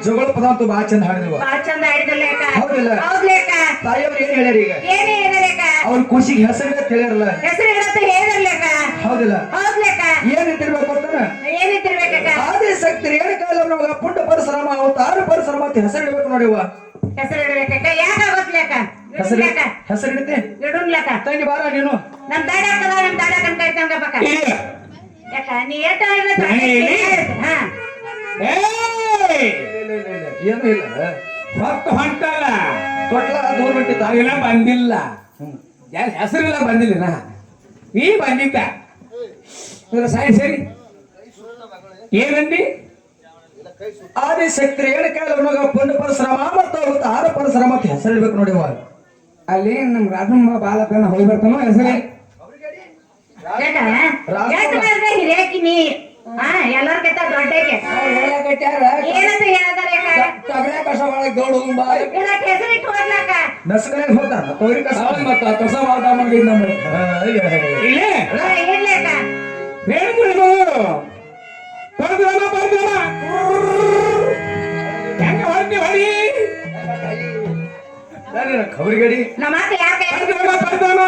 ಜೋಗಳ ಪದಾರ್ಥ ಬಹಳ ಚಂದ ಹಾಡಿದ್ವ ಹೌದಿಲ್ಲ ತಾಯಿಯವ್ರು ಏನ್ ಹೇಳ್ಯಾರ ಈಗ ಅವ್ರ ಖುಷಿಗೆ ಹೆಸರು ತಿಳಿಯರಲ್ಲ ಹೌದಿಲ್ಲ ಏನಿಟ್ಟಿರ್ಬೇಕು ಅಂತಾನ ಆದಿ ಶಕ್ತಿ ರೇಣುಕಾಲ ನಮಗ ಪುಂಡ ಪರಿಶ್ರಮ ಅವತಾರ ಪರಿಶ್ರಮ ಅಂತ ಹೆಸರು ಇಡ್ಬೇಕು ನೋಡಿವ ಹೆಸರು ಹಿಡಿತೆ ತಂಗಿ ಬಾರ ನೀನು ಏನು ಇಲ್ಲ ಹೊತ್ತು ಹೊಂಟಲ್ಲ ತೊಟ್ಲ ದೂರ ಬಿಟ್ಟಿದ್ದ ಅವೆಲ್ಲ ಬಂದಿಲ್ಲ ಹೆಸರೆಲ್ಲ ಬಂದಿಲ್ಲ ನೀ ಬಂದಿದ್ದ ಸಾಯಿ ಸರಿ ಏನಂದಿ ಆದಿ ಶಕ್ತಿ ರೇಣುಕಾಲ ಪುಂಡ ಪರಿಶ್ರಮ ಮತ್ತು ಅವತಾರ ಪರಿಶ್ರಮ ಅಂತ ಹೆಸರು ಇಡ್ಬೇಕು ನೋಡಿವ ಅಲ್ಲಿ ನಮ್ ರಾಧಮ್ಮ ಬಾಲಕನ ಹೋಗಿ ಬರ್ತಾನೋ ಹೆಸರೇ ಹಾ ಎಲ್ಲರ್ಕಿಂತ ದೊಡ್ಡಕ್ಕೆ ಹೇಳಕಟ್ಯಾರ ಏನಂತ ಹೇಳ್ತಾರೆ ತಗಡೆ ಕಸ ಒಳಗೆ ದೌಡ್ ಹೋಗುಂಬ ಇದಕ್ಕೆ ಹೆಸರಿಟ್ಟು ಹೋಗ್ಲಾಕ ನಸ್ಕನಾಗ ಹೋಗ್ತಾನ ತೋರಿ ಕಸ ಮತ್ತ ಕಸ ವಾದ ಮಾಡಿದ್ ನಮ್ಮ ಇಲ್ಲೇ ಇರ್ಲೇಕ ಹೇಳ್ಬಿಡು ಬರ್ದ್ರಮ್ಮ ಹೆಂಗ ಹೊಡ್ತಿ ಹೊಡಿ ಖಬರಿ ಗಡಿ ನಮ್ಮ ಮಾತು ಯಾಕೆ ಬರ್ದ್ರಮ್ಮ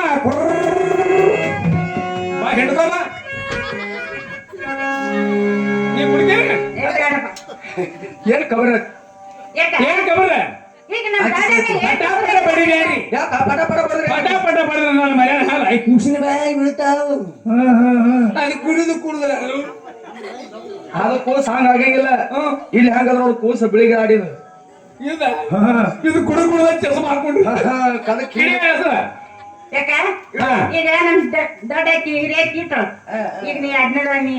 ಬಾ ಹಿಡ್ಕೊಮ್ಮ ನೀ ಕುಡಿತೇನೆ ಏನ್ ಖಬರ ಯಾಕ ಏನ್ ಕಬರ ಈಗ ನಮ್ಮ ಗಾಡಿಗೆ ಏನ್ ಪಟ ಬಡಿಬೇಡಿ ಯಾಕ ಪಟ ಪಟ ಬಡ್ರಿ ಪಟ ಪಟ ಬಡಿದ್ರೆ ನನ್ನ ಮನೆ ಹಾಲು ಐ ಕೂಸಿನ ಬಾಯಿ ಬೀಳ್ತಾವ ಅದು ಕುಡಿದು ಕುಡಿದ್ರೆ ಅದು ಕೂಸ್ ಹಂಗ ಆಗಂಗಿಲ್ಲ ಇಲ್ಲಿ ಹೆಂಗದ ನೋಡಿ ಕೂಸ ಬೆಳಿಗ್ಗೆ ಆಡಿದ ಇದು ಕುಡು ಕುಡಿದ ಚಸ್ಮ ಹಾಕೊಂಡು ಕದಕ್ ಕಿಡಿ ಹೆಸರ ಯಾಕ ಹಾ. ಈಗ ನಮ್ ದೊಡ್ಡ ಹಿರಿಯ ಕೀಟು ಈಗ ನೀ ಅದ್ನದ ನೀ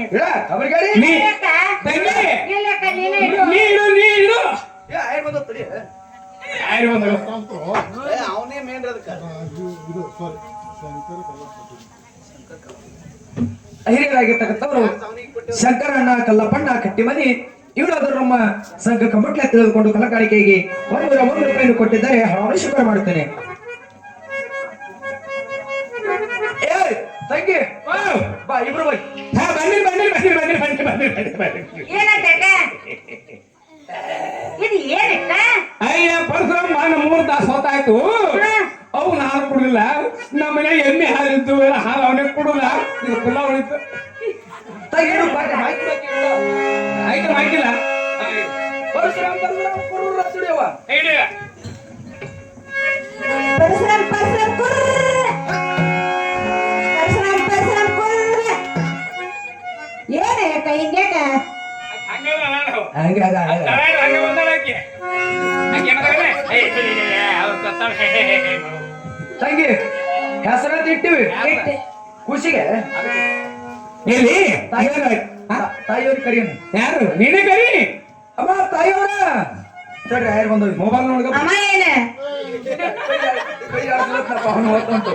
ಖಬರಿ ಗಡಿ ನೀ ಯಾಕ ತಂಗಿ ಇಲ್ಲಕ್ಕ ನೀನೇ ನೀ ಇಡು ಆಯ್ತು ಬಂದ ಅವನೇ ಮೇನ್ ಅದಕ್ಕ ಹಿರಿಯರಾಗಿರ್ತಕ್ಕಂಥವ್ರು ಶಂಕರಣ್ಣ ಕಲ್ಲಪ್ಪಣ್ಣ ಕಟ್ಟಿಮನಿ ಇವರಾದರೂ ನಮ್ಮ ಸಂಘ ಕಮಟ್ಲೆ ತಿಳಿದುಕೊಂಡು ಕಲಾಕಾರಿಕೆಗೆ 101 ರೂಪಾಯಿಯನ್ನು ಕೊಟ್ಟಿದ್ದಾರೆ ಹಣವನ್ನು ಸ್ವೀಕಾರ ಮಾಡುತ್ತೇನೆ ತಂಗಿ ಬಾ ಇಬ್ರು ಬೈ ಏನಂತಕ್ಕ ಇದು ಏನಕ್ಕ ಅಯ್ಯ ಪರಶುರಾಮ ಮಾನ 3 ತಾಸು ಹೊತ್ತಾಯ್ತು ಅವು ಹಾಲು ಕುಡಿಲ್ಲ ನಮ್ಮ ಮನೆ ಎಮ್ಮೆ ಹಾಲಿದ್ದು ಎಲ್ಲ ಹಾಲು ಅವನೇ ಕುಡಿಲ್ಲ ಇದು ಕುಲ್ಲ ಉಳಿತು ತಂಗಿ ಆಯ್ತು ಹಾಕಿಲ್ಲ ಪರಶುರಾಮ ಕುರ್ರ ಸುಡಿಯವ ಪರಶುರಾಮ್ ಕುರ್ರ ಪರಶುರಾಮ್ ಕುರ್ರ ಏನಕ್ಕ ಹಿಂಗ್ಯಾಕ ಹಂಗೆ ಅದ ತಂಗಿ ಹೆಸರಂತ ಇಟ್ಟಿವಿ ಖುಷಿಗೆ ಎಲ್ಲಿ ತಾಯಿಯವ್ರಿಗೆ ಕರಿಯನು ಯಾರು ನೀನೇ ಕರಿ ಅಮ್ಮ ತಾಯಿಯವರ ತಡ್ರಿ ಯಾರು ಬಂದವಿ ಮೊಬೈಲ್ ನೋಡ್ಕ ಅಮ್ಮ ಏನ ಕೈ ಆಡ್ಸಲತ್ತಪ್ಪ ಅವನು ಓದ್ತಂತು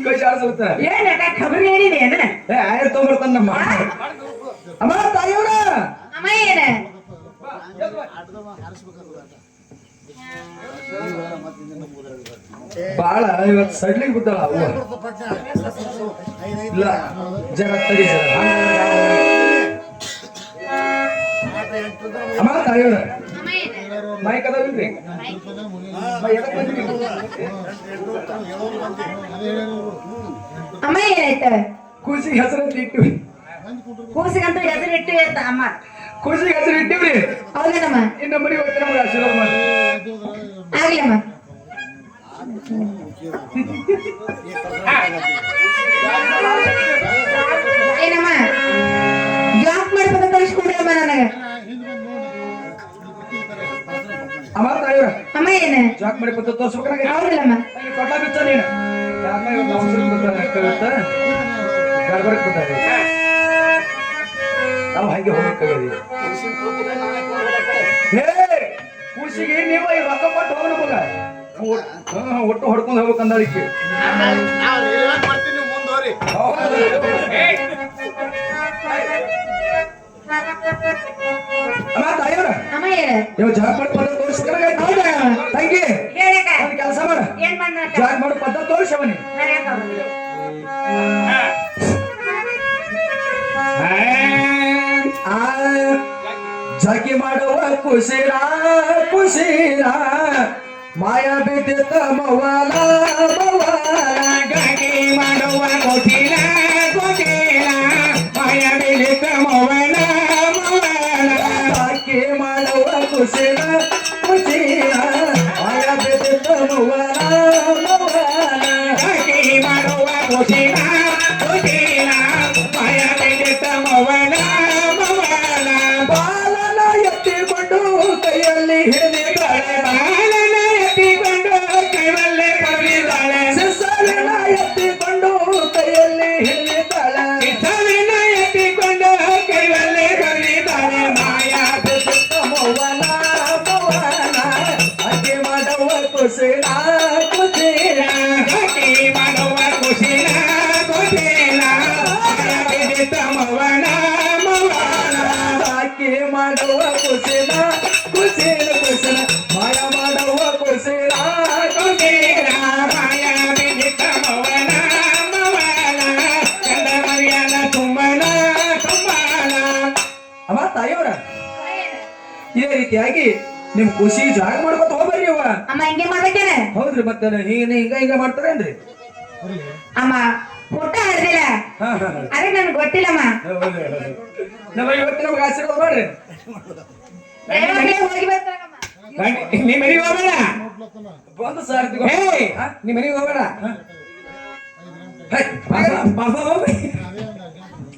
ಕೈ ಆಡ್ಸಲತ್ತ ಏನಕ್ಕ ಖಬರ್ ಹೇಳಿದೆ ಏನ ಆಯ್ತು ತೊಗೊಂಬರ್ತಾನ ನಮ್ಮ ಅಮ್ಮ ತಾಯಿಯವರ ಅಮ್ಮ ಏನ ಬಾಳ ಇವತ್ತು ಸಡ್ಲಿಗೆ ಬಿದ್ದಾಳ ಅವ್ವ ಇಲ್ಲ ಜರ ತಡಿ ಜರ ಅಮ್ಮ ತಾಯಿಯವರ ಮೈಕ್ ಅದಾವಿಲ್ರಿ ಅಮ್ಮ ಏನಾಯ್ತ ಖುಷಿಗೆ ಹೆಸರಂತ ಇಟ್ಟಿವಿ ಕೂಸಿಗಂತೂ ಹೆಸರಿಟ್ಟು ಇರ್ತ ಅಮ್ಮ ಖುಷಿಗೆ ಹೆಸರು ಇಟ್ಟಿವ್ರಿ ಹೌದೇನಮ್ಮ ಇನ್ನ ಮನೆ ಹೋಗ್ತೀನಿ ನಮ್ಗೆ ಆಶೀರ್ವಾದ ಮಾಡಿ ಆಗ್ಲಮ್ಮ ಏನಮ್ಮ ಜಾಬ್ ಮಾಡ್ಬೇಕು ಕಳಿಸ್ಕೊಡ್ರಮ್ಮ ನನಗೆ ಅಮ್ಮ ತಾಯಿಯವರ ಅಮ್ಮ ಏನ ಜಾಕ್ ಮಾಡಿ ಪತ್ತ ತೋರ್ಸ್ಬೇಕಾಗ ಹೌದಲ್ಲಮ್ಮ ಕೊಟ್ಟ ಬಿಚ್ಚ ನೀನು ಯಾರನ್ನ ಇವತ್ತು ಅವಸರಕ್ಕೆ ಬರ್ತಾರೆ ಗಡ್ಬಡಕ್ಕೆ ಬರ್ತಾರೆ ನಾವು ಹಾಗೆ ಹೋಗ್ಬೇಕಾಗಿದೆ ಹೇ ಖುಷಿಗೆ ನೀವು ಈ ರೊಕ್ಕ ಕೊಟ್ಟು ಹೋಗೋಣ ಮಗ ಒಟ್ಟು ಹೊಡ್ಕೊಂಡು ಹೋಗ್ಬೇಕಂದಳಿಕೆ ಅಮ್ಮ ತಾಯಿಯವರ ಅಮ್ಮ ಏನ ಇವ್ ಜಾಕ್ ಮಾಡಿ ಪದ ತೋರಿಸ್ಬೇಕಾಗ ಹೌದಾ ತಂಗಿ ಹೇಳಕ್ಕ ಒಂದು ಕೆಲಸ ಮಾಡ ಏನ್ ಮಾಡ್ನಕ್ಕ ಜಾಕ್ ಮಾಡೋ ಪದ ತೋರಿಸವನಿ ಜಾಕಿ ಮಾಡುವ ಕುಶಿರ ಕುಶಿರ ಮಾಯ ಬಿದ್ದಿತ್ತ ಮವಲ ಮವಲ ಗಾಡಿ ಮಾಡುವ ಕೋಟಿಲ ಕೋಟಿಲ ಮಾಯ ಬೆಳಿತ ಮವನ ಮವನ ಜಾಕಿ ಮಾಡುವ ಕುಶಿರ ಕುಶಿರ ಮಾಯ ಬಿದ್ದಿತ್ತ ಮವಲ ಮವಲ ಗಾಡಿ ಮಾಡುವ ಕೋಟಿಲ ಕೋಟಿಲ ಮಾಯ ಬೆಳಿತ ಮವನ ಮವನ ಬಾಲನ ಎತ್ತಿಕೊಂಡು ಕೈಯಲ್ಲಿ ಹಿಡಿದಿದ್ದಾಳೆ ಬಾಲನ ಎತ್ತಿಕೊಂಡು ಕೈವಲ್ಲೇ ಕೊಡಿದಾಳೆ ಸಿಸಲಿನ ಎತ್ತಿಕೊಂಡು ಕೈಯಲ್ಲಿ ಹಿಡಿದಿದ್ದಾಳೆ ಕಿಸವಿನ ಎತ್ತಿಕೊಂಡು ಕೈವಲ್ಲೇ ಕೊಡಿದಾಳೆ ಮಾಯಾ ಮೌವನ ಮೌವನ ಅಕ್ಕಿ ಮಾಡುವ ಕುಸಿನ ಕುಸಿನ ಗಾಡಿ ಮಾಡುವ ಕುಶಿಲ ಕೋಟಿಲ ಮಾಯ ಬೆಳಿತ ಮವನ ರೀತಿಯಾಗಿ ನಿಮ್ ಖುಷಿ ಜಾಗ ಮಾಡ್ಕೊತ ಹೋಗ್ಬರ್ರಿ ಅವ್ವ. ಅಮ್ಮ ಹಿಂಗೆ ಮಾಡ್ಬೇಕೇನ ಹೌದ್ರಿ ಮತ್ತೆ ಹಿಂಗ ಮಾಡ್ತಾರೇನ್ರಿ? ಅಮ್ಮ ಊಟ ಹರಿದಿಲ್ಲ ಹಾ ಹಾ ಅದೇ ನನ್ಗೆ ಗೊತ್ತಿಲ್ಲಮ್ಮ. ನಮ್ಮ ಇವತ್ತು ನಮ್ಗೆ ಆಶೀರ್ವಾದ ಮಾಡ್ರಿ. ದಯವಾಗ್ಲೇ ಹೋಗಿ ಬರ್ತಾರಮ್ಮ. ನೀ ಮನೆಗೆ ಹೋಗ್ಬೇಡ. ಬಂದು ಸಾರ್ತಿ ಏಯ್, ನೀ ಮನೆಗೆ ಹೋಗ್ಬೇಡ. ಪಾಪ ಹೋಗ್ರಿ.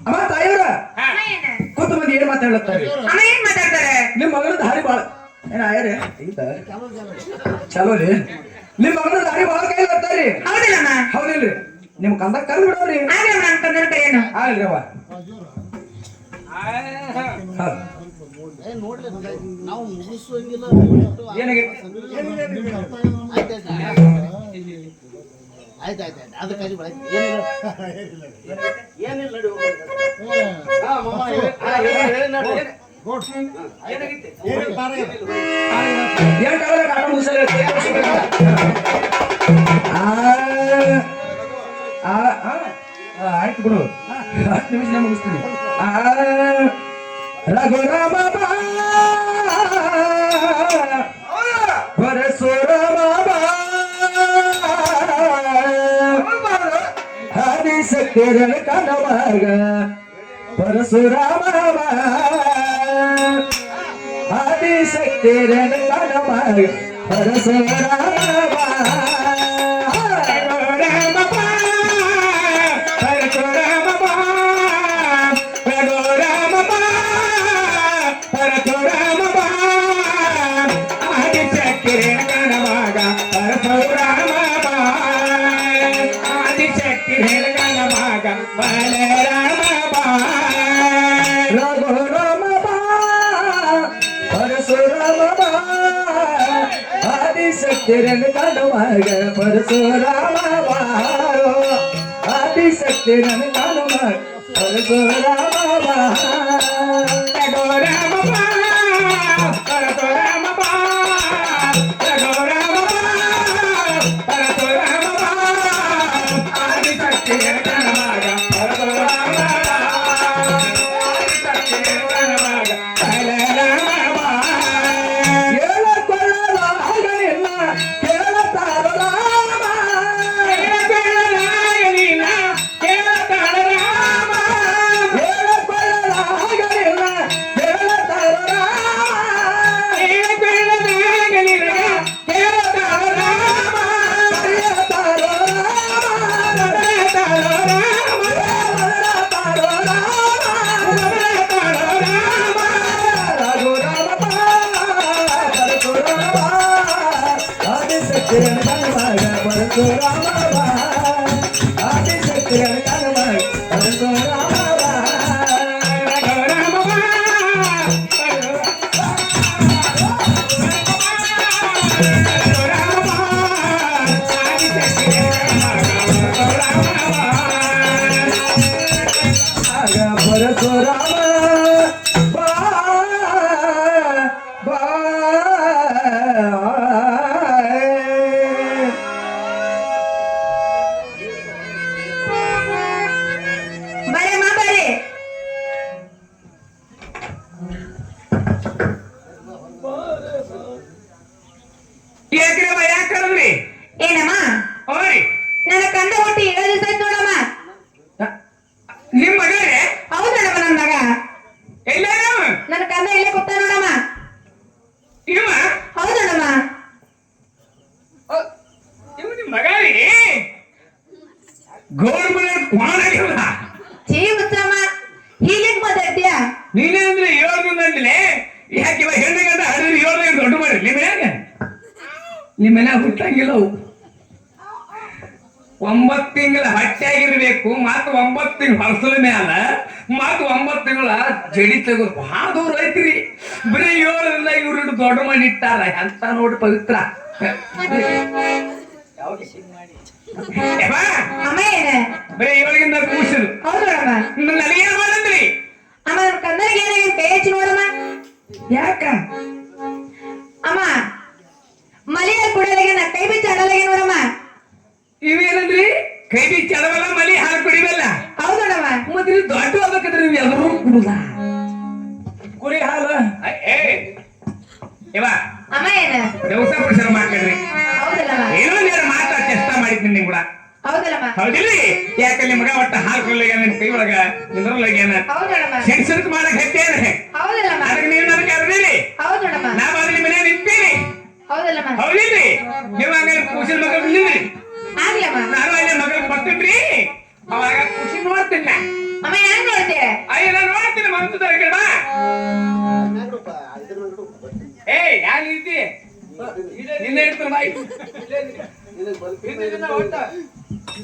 ಅಮ್ಮ ತಾಯಿಯವ್ರ ಅಮ್ಮ ಏನ? ಕೂತು ಮಂದಿ ಏನ್ ಮಾತಾಡ್ತಾರೆ? ಅಮ್ಮ ಏನ್ ಮಾತಾಡ್ತಾರೆ? ನಿಮ್ ಮಗಳ ದಾರಿ ಬಾಳ ಏನ ಆಯ್ರಿ ಚಲೋ ರೀ. ನಿಮ್ ಮಗಳ ದಾರಿ ಬಾಳ ಕೈ ಬರ್ತಾರಿ. ಹೌದಿಲ್ಲಮ್ಮ? ಹೌದಿಲ್ರಿ? ನಿಮ್ ಕಂದ ಕಲ್ ಬಿಡೋರಿ. ಆಗ್ಲಮ್ಮ ನನ್ ತಂದನ ಕೈಯೇನು? ಆಗ್ಲಿ ಅವ್ವ. ನಾವು ಮುಗಿಸುವಂಗಿಲ್ಲ ಆಯ್ತಾಯ್ತು ಅದಕ್ಕಾಗಿ ಏನಿಲ್ಲ ಆಯ್ತು ಬಿಡು 10 ನಿಮಿಷ ಮುಗಿಸ್ತೀನಿ. ರಘುರಾಮ ಪರಶುರಾಮ ಹರಿಸಕ್ತಿರಣ ಕನವಾಗ ಪರಶುರಾಮ ಹರಿಸಕ್ತಿರಣ ಕನವಾಗ ಪರಶುರಾಮ ಆದಿಶಕ್ತಿರನ್ ಕಾಣುವಾಗ ಪರಶುರಾಮ ಬಾರೋ ಆದಿಶಕ್ತಿರನ್ ಕಾಣುವಾಗ ಪರಶುರಾಮ ಏನಮ್ಮ? ನನ್ನ ಕಂದ ಹುಟ್ಟಿ 7 ದಿವಸ ಆಯ್ತು ನೋಡಮ್ಮ. ನಿಮ್ ಮಗ ಹೌದಮ್ಮ ನನ್ನ ಮಗ. ಎಲ್ಲ ನನ್ನ ಕಂದ ಇಲ್ಲೇ ಕೂತ ನೋಡಮ್ಮ. ಇವ ಹೌದಮ್ಮ. ಇವ ನಿಮ್ ಮಗ ರೀ ಗೌರ್ಮೆಂಟ್ ಕ್ವಾಣ ಚೀ ಮುಚ್ಚಮ್ಮ ಹೀಗೆ ಮಾತಾಡ್ತೀಯ? ನೀನೇ ಅಂದ್ರೆ 7 ದಿನ ಅಂದ್ಲೆ ಯಾಕೆ ಇವ ಹೆಣ್ಣು ಗಂಡ ಹರಿದ್ರೆ 7 ದಿನ ದೊಡ್ಡ ಮಾಡಿ ನಿಮ್ಮ ಮನ್ಯಾಗ ಹುಟ್ಟಂಗಿಲ್ಲ ಅವು 9 ತಿಂಗಳ ಹಟ್ಟಾಗಿರ್ಬೇಕು. ಮತ್ 9 ತಿಂಗಳ ಹೊರಸಲ ಮ್ಯಾಲ ಮತ್ 9 ತಿಂಗಳ ಜಡಿ ತೆಗೋದು ಬಹಳ ದೂರ ಐತ್ರಿ. ಬರೀ 7 ದಿನ ಇವ್ರು ದೊಡ್ಡ ಮಾಡಿ ಇಟ್ಟಾರ ಅಂತ ನೋಡಿ ಪವಿತ್ರ. ಅಮ್ಮ ಏನ ಬರೀ 7 ಕೂಸಿರು. ಹೌದಮ್ಮ. ನನಗೇನ್ ಮಾಡಂದ್ರಿ? ಅಮ್ಮ ನನ್ನ ಕಂದನಿಗೆ ಏನಾಗಿದೆ ಕೈ ಹಚ್ಚಿ ನೋಡಮ್ಮ. ಯಾಕ ಅಮ್ಮ ಮಲಿಯ ಕುಡಲಿಗೆ ನಾ ಕೈ ಬಿಚ್ಚ ಆಡಲಿಗೆ ನೋಡಮ್ಮ. ಇವೇನಂದ್ರಿ? ಕೈ ಬಿಚ್ಚ ಅಡವಲ್ಲ ಮಲಿ ಹಾಲು ಕುಡಿಬಲ್ಲ. ಹೌದಮ್ಮ. ಮತ್ತೆ ನೀವು ದೊಡ್ಡ ಹೋಗ್ಬೇಕಂದ್ರೆ ನೀವು ಎಲ್ಲರೂ ಕುಡುದ ಕುರಿ ಹಾಲು ಅಮ್ಮ ಏನ ದೇವತಾ ಪರಿಸರ ಮಾಡ್ಕೊಂಡ್ರಿ ಹೌದಲ್ಲಮ್ಮ ಏನೋ ನೀನು ಮಾತ್ರ ಚೆಷ್ಟ ಮಾಡಿದ್ದೀನಿ ನಿಮ್ ಕೂಡ ಹೌದಲ್ಲಮ್ಮ ಹೌದಿಲ್ರಿ ಯಾಕೆ ನಿಮ್ ಮಗ ಒಟ್ಟ ಹಾಲ್ಕೊಳ್ಳಿ ನಿಮ್ ಕೈ ಒಳಗ ನಿಂದ್ರಲಾಗ್ಯಾನ ಹೌದಲ್ಲಮ್ಮ ಸಿಡ್ಸಿಡ್ಕ್ ಮಾಡಕ್ ಹತ್ತೇನೆ ಹೌದಲ್ಲಮ್ಮ ಅದಕ್ಕೆ ನೀವು ನನಗೆ ಕರೆದಿರಿ ಹೌದಲ್ಲಮ್ಮ ನಾ ಬಂದು ನಿಮ್ಮ ಮನೆ ನಿಂತೀನಿ ಹೌದಲ್ಲಮ್ಮ ಹೌದಿಲ್ರಿ ನೀವು ಹಂಗ ಕೂಸಿನ ಮಗ ನಿಲ್ರಿ ಆಗ್ಲಮ್ಮ ನಾನು ಅಲ್ಲಿ ಮಗ ಬರ್ತೀನಿ ಅವಾಗ ಖುಷಿ ನೋಡ್ತೀನಿ ನಾ ಅಮ್ಮ ಹೆಂಗ್ ನೋಡ್ತೀಯ ಅಯ್ಯ ನಾನು ನೋಡ್ತೀನಿ ಮನಸ್ಸು ತರಕಡ ಏ ಯಾರು ಇದ್ದಿ ನಿನ್ನೆ ಇಡ್ತಾರ ಬಾಯಿ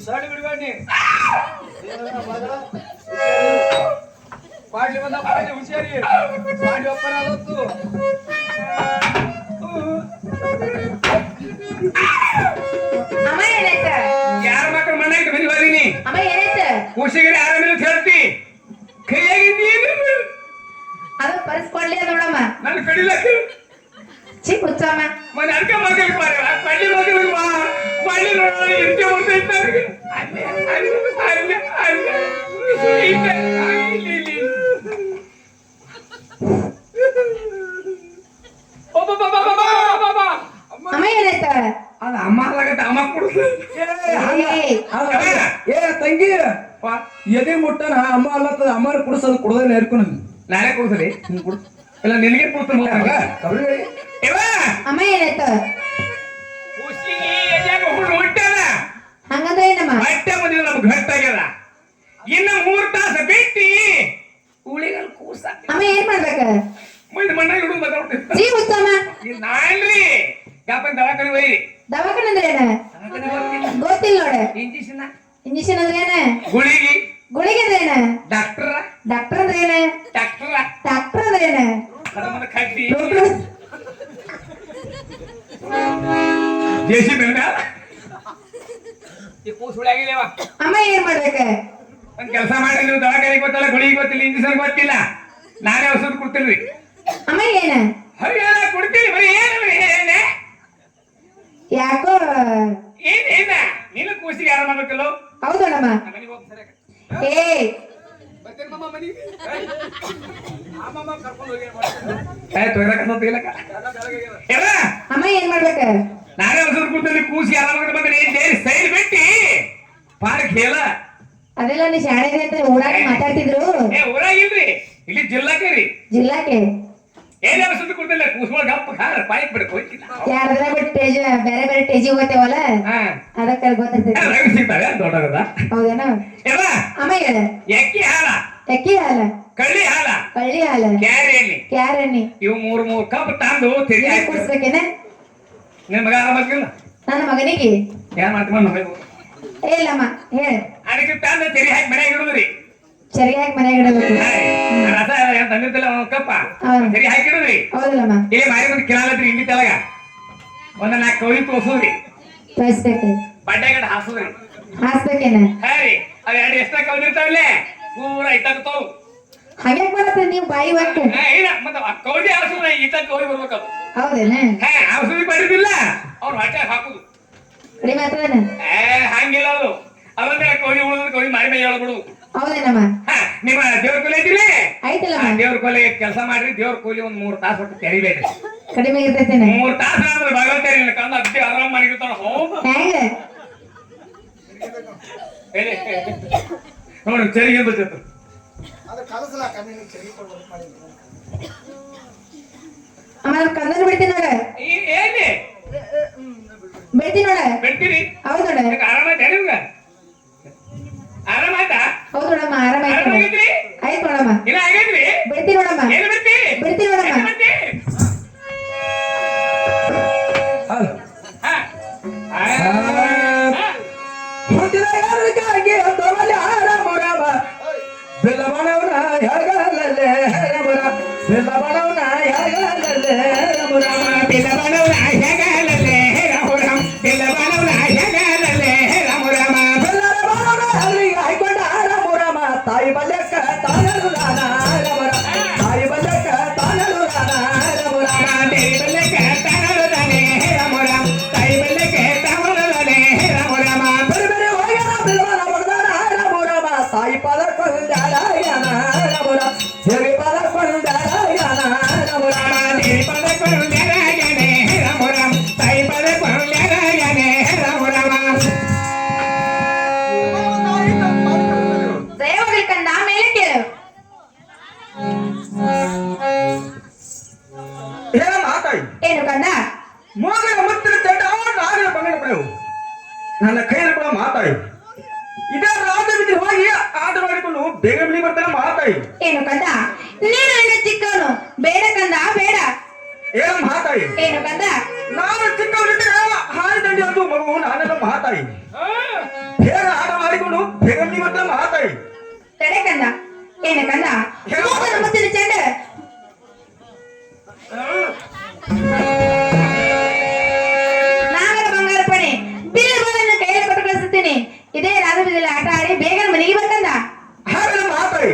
ಸಾಡಿ ಬಿಡಬೇಡಿ ಪಾಡ್ಲಿ ಬಂದ ಪಾಡ್ಲಿ ಹುಷಾರಿ ಪಾಡ್ಲಿ ಒಪ್ಪರ ಆದತ್ತು ಅಮ್ಮ ಏನಾಯ್ತ ಯಾರ ಮಕ್ಕಳು ಮನೆ ಇಟ್ಟು ಮನೆ ಬರೀನಿ ಅಮ್ಮ ಏನಾಯ್ತ ಖುಷಿಗೆ ಆರಾಮಿಲ್ಲ ಹೇಳ್ತಿ ಕೈಯಾಗಿದ್ದೀನಿ ಅದು ಪರಿಸ್ಕೊಡ್ಲಿ ನೋಡಮ್ಮ ನನ್ನ ಕಡಿಲಕ್ಕೆ ಚಿಕ್ಕ ಹುಚ್ಚಮ್ಮ ಮನೆ ಅರ್ಕ ಮಕ್ಕಳಿಗೆ ಬಾರ ಪಳ್ಳಿ ಮಕ್ಕಳಿಗೆ ಬಾ ಪಳ್ಳಿ ನೋಡೋಣ ಎಂತೆ ಬರ್ತಾ ಅಲ್ಲೇ ಅಲ್ಲೇ ಅಲ್ಲೇ ಅಮ್ಮ ಏನಾಯ್ತ ಅದು ಅಮ್ಮ ಆಗತ್ತೆ ಅಮ್ಮ ಕೊಡುತ್ತೆ ಏ ತಂಗಿ ಎದೆ ಮುಟ್ಟನ ಅಮ್ಮ ಅಲ್ಲತ್ತದ ಅಮ್ಮಾರು ಕುಡಿಸೋದು ಕುಡ್ದ ನೇರ್ಕು ನಾನೇ ಕೊಡ್ತೀನಿ ಇಲ್ಲ ನಿನಗೆ ಕೊಡ್ತೀನಿ ಅಮ್ಮ ಏನಾಯ್ತ ಖುಷಿಗೆ ಎದ್ಯಾಗ ಹುಣ್ಣು ಹೊಂಟ್ಯಾನ ಹಂಗಂದ್ರೆ ಏನಮ್ಮ ಹೊಟ್ಟೆ ಬಂದಿಲ್ಲ ನಮ್ಗೆ ಗಟ್ಟಾಗ್ಯದ ಇನ್ನ 3 ತಾಸು ಬಿಟ್ಟಿ ಉಳಿಗಲ್ ಕೂಸ ಅಮ್ಮ ಏನ್ ಮಾಡ್ಬೇಕ ಮುಂದೆ ಮಣ್ಣ ಹಿಡಿದು ಮಾತಾಡ್ತೀನಿ ಜೀ ಹುಚ್ಚಮ್ಮ ನಾನ್ರಿ ಯಾಪನ್ ದವಾಖಾನೆ ಹೋಯ್ರಿ ದವಾಖಾನೆ ಅಂದ್ರೆ ಏನ ಗೊತ್ತಿಲ್ಲ ನೋಡ ಇಂಜೆಕ್ಷನ್ ಇಂಜೆಕ್ಷನ್ ಅಂದ್ರೆ ಏನ ಗುಳಿಗಿ ಗುಳಿಗೆ ಅಂದ್ರೆ ಏನ ಡಾಕ್ಟರ್ ಡಾಕ್ಟರ್ ಅಂದ್ರೆ ಏನ ಡಾಕ್ಟರ್ ಡಾಕ್ಟರ್ ಅಂದ್ರೆ ಏನ ಅದನ್ನ ಕಟ್ಟಿ ಡಾಕ್ಟರ್ ಜೇಸಿ ಬೇಡ ಈ ಕೂಸು ಉಳಿಯಾಗಿಲ್ಲೇವ ಅಮ್ಮ ಏನ್ ಮಾಡ್ಬೇಕ ಒಂದ್ ಕೆಲಸ ಮಾಡಿ ನೀವು ದವಾಖಾನೆಗೆ ಗೊತ್ತಲ್ಲ ಗುಳಿಗೆ ಗೊತ್ತಿಲ್ಲ ಇಂಜೆಕ್ಷನ್ ಗೊತ್ತಿಲ್ಲ ನಾನೇ ಔಷಧ ಕೊಡ್ತೀನಿ ಅಮ್ಮ ಏನ ಹರಿಯಾಣ ಕೊಡ್ತೀನಿ ಬರೀ ಏನೇ ಯಾಕೋ ಏನೇನ ನೀನು ಕೂಸಿಗೆ ಆರಾಮಾಗಬೇಕಲ್ಲೋ ಹೌದಣ್ಣಮ್ಮ ಮನೆಗೆ ಹೋಗ್ತಾರೆ ಏ ಬರ್ತೇನೆ ಮಮ್ಮ ಮನೆಗೆ ಅಮ್ಮಮ್ಮ ಕರ್ಕೊಂಡು ಹೋಗಿ ತೊಗೊಳಕ ಅಮ್ಮ ಏನ್ ಮಾಡ್ಬೇಕ ನಾನೇ ಔಷಧ ಕೊಡ್ತೀನಿ ಕೂಸಿ ಆರಾಮಾಗ ಬಂದ್ರೆ ಏನ್ ಸೈಡ್ ಬಿಟ್ಟಿ ಪಾರ್ಕ್ ಹೇಳ ಅದೆಲ್ಲ ನೀ ಶಾಣೆ ಅಂತ ಊರಾಗ ಮಾತಾಡ್ತಿದ್ರು ಏ ಊರಾಗಿಲ್ರಿ ಇಲ್ಲಿ ಜಿಲ್ಲಾಕ್ಕೆ ರೀ ಜಿಲ್ಲಾಕ್ಕೆ ಏನೇ ಔಷಧ ಕೊಡ್ತಿಲ್ಲ ಕೂಸುಗಳ ಗಪ್ಪ ಖಾರ ಪಾಯಿಕ್ ಬಿಡಕ್ ಹೋಯ್ತಿಲ್ಲ ಯಾರದ್ರ ಬಿಟ್ಟು ಟೇಜ್ ಬೇರೆ ಬೇರೆ ಟೇಜಿ ಹೋಗ್ತೇವಲ್ಲ ಅದಕ್ಕೆ ಗೊತ್ತಿರ್ತೈತಿ ರವಿ ಸಿಗ್ತಾವೆ ದೊಡ್ಡದ ಹೌದೇನ ಎಲ್ಲ ಅಮ್ಮ ಹೇಳ ಎಕ್ಕಿ ಹಾಲ ಅಕ್ಕಿ ಹಾಲ ಕಳ್ಳಿ ಹಾಲ ಕಳ್ಳಿ ಹಾಲ ಕ್ಯಾರಿ ಎಣ್ಣೆ ಕ್ಯಾರಣಿ ಇವು 3 ಕಪ್ ತಂದು ತಿರುಗಿ ಹಾಕಿ ಕುಡಿಸ್ಬೇಕೇನ ನಿನ್ ಮಗ ಆರಾಮಾಗಿಲ್ಲ ನನ್ನ ಮಗನಿಗೆ ಏನ್ ಮಾಡ್ತೀವಿ ಇಲ್ಲಮ್ಮ ಹೇಳ ಅದಕ್ಕೆ ತಂದು ತಿರುಗಿ ಹಾಕಿ ಮನೆಗೆ ಇಡುದ್ರಿ ಸರಿಯಾಗಿ ಹಾಕಿ ಮನೆಯಾಗ ಇಡಬೇಕು ರಸ ತಂದಿರ್ತಿಲ್ಲ ಒಂದ್ ಕಪ್ಪ ಹೌದು. ತಿರುಗಿ ಹಾಕಿಡುದ್ರಿ ಹೌದಲ್ಲಮ್ಮ ಇಲ್ಲಿ ಮಾರಿ ಒಂದು ಕಿನಾಲತ್ರಿ ಹಿಂಡಿ ತಳಗ ಒಂದ್ 4 ಕೌಳಿ ತೋರ್ಸುದ್ರಿ ತೋರಿಸ್ಬೇಕು ಬಡ್ಡೆಗಡೆ ಹಾಸುದ್ರಿ ಹಾಸ್ಬೇಕೇನ ಹಾ ರೀ ಅವ್ 2 ಎಷ್ಟ ಕೌಲಿ ಇರ್ತಾವಲ್ಲೇ ಪೂರ ಇತ್ತಾಗ್ತಾವ ಹಾಗ್ಯಾಕ್ ಮಾಡತ್ತೀರಿ ನೀವು ಬಾಯಿ ಒಟ್ಟು ಇಲ್ಲ ಮತ್ತೆ ಕೌಲಿ ಹಾಸುದ್ರ ಈತ ಕೌಲಿ ಬರ್ಬೇಕದು ಹೌದೇನ ಹಾ ಔಷಧಿ ಬಡಿದಿಲ್ಲ ಅವ್ರು ಹೊಟ್ಟೆ ಹಾಕುದು ಕಡಿಮೆ ಆಗ್ತದೇನ ಹಂಗಿಲ್ಲ ಅದು ಅವಂದ್ರೆ ಕೌಲಿ ಉಳಿದ್ರೆ ಕೌಲಿ ಮಾರಿ ಮೇಲೆ ಹೇಳ್ಬಿಡು ಹೌದೇನಮ್ಮ ಹಾ ನಿಮ್ಮ ದೇವ್ರ ಕೊಲೆ ಐತಿಲ್ಲ ಆಯ್ತಲ್ಲಮ್ಮ ದೇವ್ರ ಕೊಲೆ ಕೆಲಸ ಮಾಡ್ರಿ ದೇವ್ರ ಕೂಲಿ ಒಂದ್ 3 ತಾಸು ಒಟ್ಟು ತೆರಿಬೇಡ್ರಿ ಕಡಿಮೆ ಇರ್ತೈತೇನ 3 ತಾಸು ಅಂದ್ರೆ ಭಗವಂತರಿ ಕಂದ ಅಜ್ಜಿ ಆರಾಮ್ ಮಾಡಿರ್ತಾಳ ಹೌದು ಹೆಂಗ ನೋಡಿ ತೆರಿಗೆ ಬರ್ತೈತೆ ಅದು ಕಲಸಲ ಕಮ್ಮಿ ಚಳಿ ಕೊಡ್ಬೇಕು ಮಾಡಿ ಅಮ್ಮ ಕಂದನ್ ಬಿಡ್ತೀನಿ ನೋಡ ಏನೇ ಬಿಡ್ತೀನಿ ನೋಡ ಬಿಡ್ತೀರಿ ಹೌದು ನೋಡ ಆರಾಮಾಯ್ತಾ ನಿಮ್ಗ ಆರಾಮಾಯ್ತಾ ಹೌದು ನೋಡಮ್ಮ ಆರಾಮಾಯ್ತು ಆರಾಮಾಗೈತ್ರಿ ಆಯ್ತು ನೋಡಮ್ಮ ಇನ್ನ ಆಗೈತ್ರಿ ಬಿಡ್ತೀನಿ ನೋಡಮ್ಮ ಏನು ಬಿಡ್ತಿ ಬಿಡ್ತೀನಿ ನೋಡಮ್ಮ ಏನು ಬಿಡ್ತಿ ಹಾ ಹುಟ್ಟಿದ ಯಾರಿಗಾಗಿ ತೋರಲಿ ಆರಾಮ ರಾಮ ಬೆಲ್ಲವನವನ ಯಾಗಲಲ್ಲೇ ರಮರ ಬೆಲ್ಲವನವನ ಯಾಗಲಲ್ಲೇ ರಮರಾಮ ಬಿಲ್ಲವನವನ ಯಾಗಲಲ್ಲೇ ರಾಮರಾಮ ಬಿಲ್ಲವನವನ ಯಾಗಲಲ್ಲೇ ರಾಮರಾಮ ಬೆಲ್ಲವನವನ ಅಲ್ಲಿಗೆ ಹಾಯ್ಕೊಂಡ ರಾಮರಾಮ ತಾಯಿ ಬಲ್ಯಕ್ಕ ತಾನಲು ನಾನ ರಮರ ತಾಯಿ ಬಲ್ಯಕ್ಕ ತಾನಲು ನಾನ ರಮರಾಮ ದೇವಿ ಬಲ್ಲಕ್ಕೆ ತಾನಲು ತಾನೆ ರಾಮರಾಮ ತಾಯಿ ಬಲ್ಲಕ್ಕೆ ತಾವಲು ತಾನೆ ರಾಮರಾಮ ಬೇರೆ ಬೇರೆ ಹೋಗ್ಯಾನ ಬೆಲ್ಲವನ ಹೊಡೆದಾನ ರಾಮರಾಮ ತಾಯಿ ಪಾದ ಕೊಂದಾಡ ಯಾನ ರಮರ ದೇವಿ ಪಾದ ಕೊಂದಾಡ ಯಾನ ರಮರಾಮ ದೇವಿ ಪದ ಕೊಡು ಜನ ನನ್ನ ಕೈಯಲ್ಲಿ ಕೂಡ ಮಾತಾಡಿ ಇದೇ ರಾಜ ಬಿದ್ದು ಹೋಗಿ ಆಟ ಮಾಡಿಕೊಂಡು ಬೇಗ ಬಿಳಿ ಬರ್ತಾನೆ ಮಾತಾಡಿ ಏನು ಕಂದ ನೀನು ನನ್ನ ಚಿಕ್ಕವನು ಬೇಡ ಕಂದ ಬೇಡ ಏನು ಮಾತಾಡಿ ಏನು ಕಂದ ನಾನು ಚಿಕ್ಕವರಿದ್ದೆ ಹಾಯಿ ದಂಡಿ ಅದು ಮಗು ನಾನೆಲ್ಲ ಮಾತಾಡಿ ಬೇಗ ಆಟ ಮಾಡಿಕೊಂಡು ಬೇಗ ಬಿಳಿ ಬರ್ತಾನೆ ಮಾತಾಡಿ ತಡೆ ಕಂದ ಏನು ಕಂದ ಮೂಗನ ಮುತ್ತಿನ ಚೆಂಡ ನಾಗರ ಬಂಗಾರ ಪಣಿ ಬಿಲ್ ಬಾಲನ್ನು ಕೈಯಲ್ಲಿ ಕೊಟ್ಟು ಕಳಿಸುತ್ತೀನಿ ಇದೇ ರಾಜಬೀದಿಯಲ್ಲಿ ಆಟ ಆಡಿ ಬೇಗ ಮನೆಗೆ ಬಂದ ಹಾಗೆಲ್ಲ ಮಾತಾಡಿ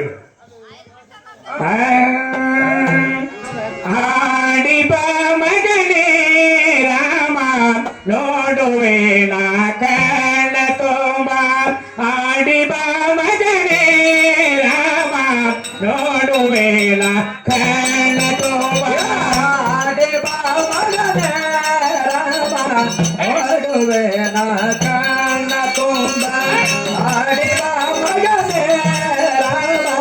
ಆಡಿ ಬಾ ಮಗನೇ ರಾಮ ನೋಡುವೆ ನಾ ಕಣ್ಣ ತುಂಬ ಆಡಿ ಬಾ ಮಗನೇ ರಾಮ ನೋಡುವೆ ನಾ ಕಣ್ಣ ತುಂಬ ಆಡಿ ಬಾ ಮಗನೇ ರಾಮ ನೋಡುವೆ ನಾ ಕಣ್ಣ ತುಂಬ ಆಡಿ ಬಾ ಮಗನೇ ರಾಮ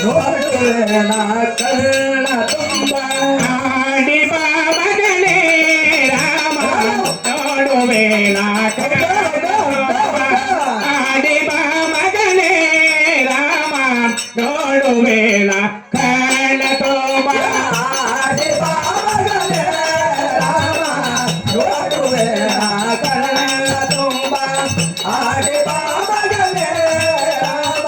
ನೋಡುವೆ ನಾ ಕಣ್ಣ ತುಂಬ ಆಡಿ ಬಾ ಮಗನೇ ರಾಮ ನೋಡುವೆ ನಾ ಕಣ್ಣ ತುಂಬ ಆಡಿ ಬಾ ಮಗನೇ ರಾಮ ನೋಡುವೆ ನಾ ಕಣ್ಣ ತುಂಬ ಆಡಿ ಬಾ ಮಗನೇ ರಾಮ ನೋಡುವೆ ನಾ ಕಣ್ಣ ತುಂಬ ಆಡಿ ಬಾ ಮಗನೇ ರಾಮ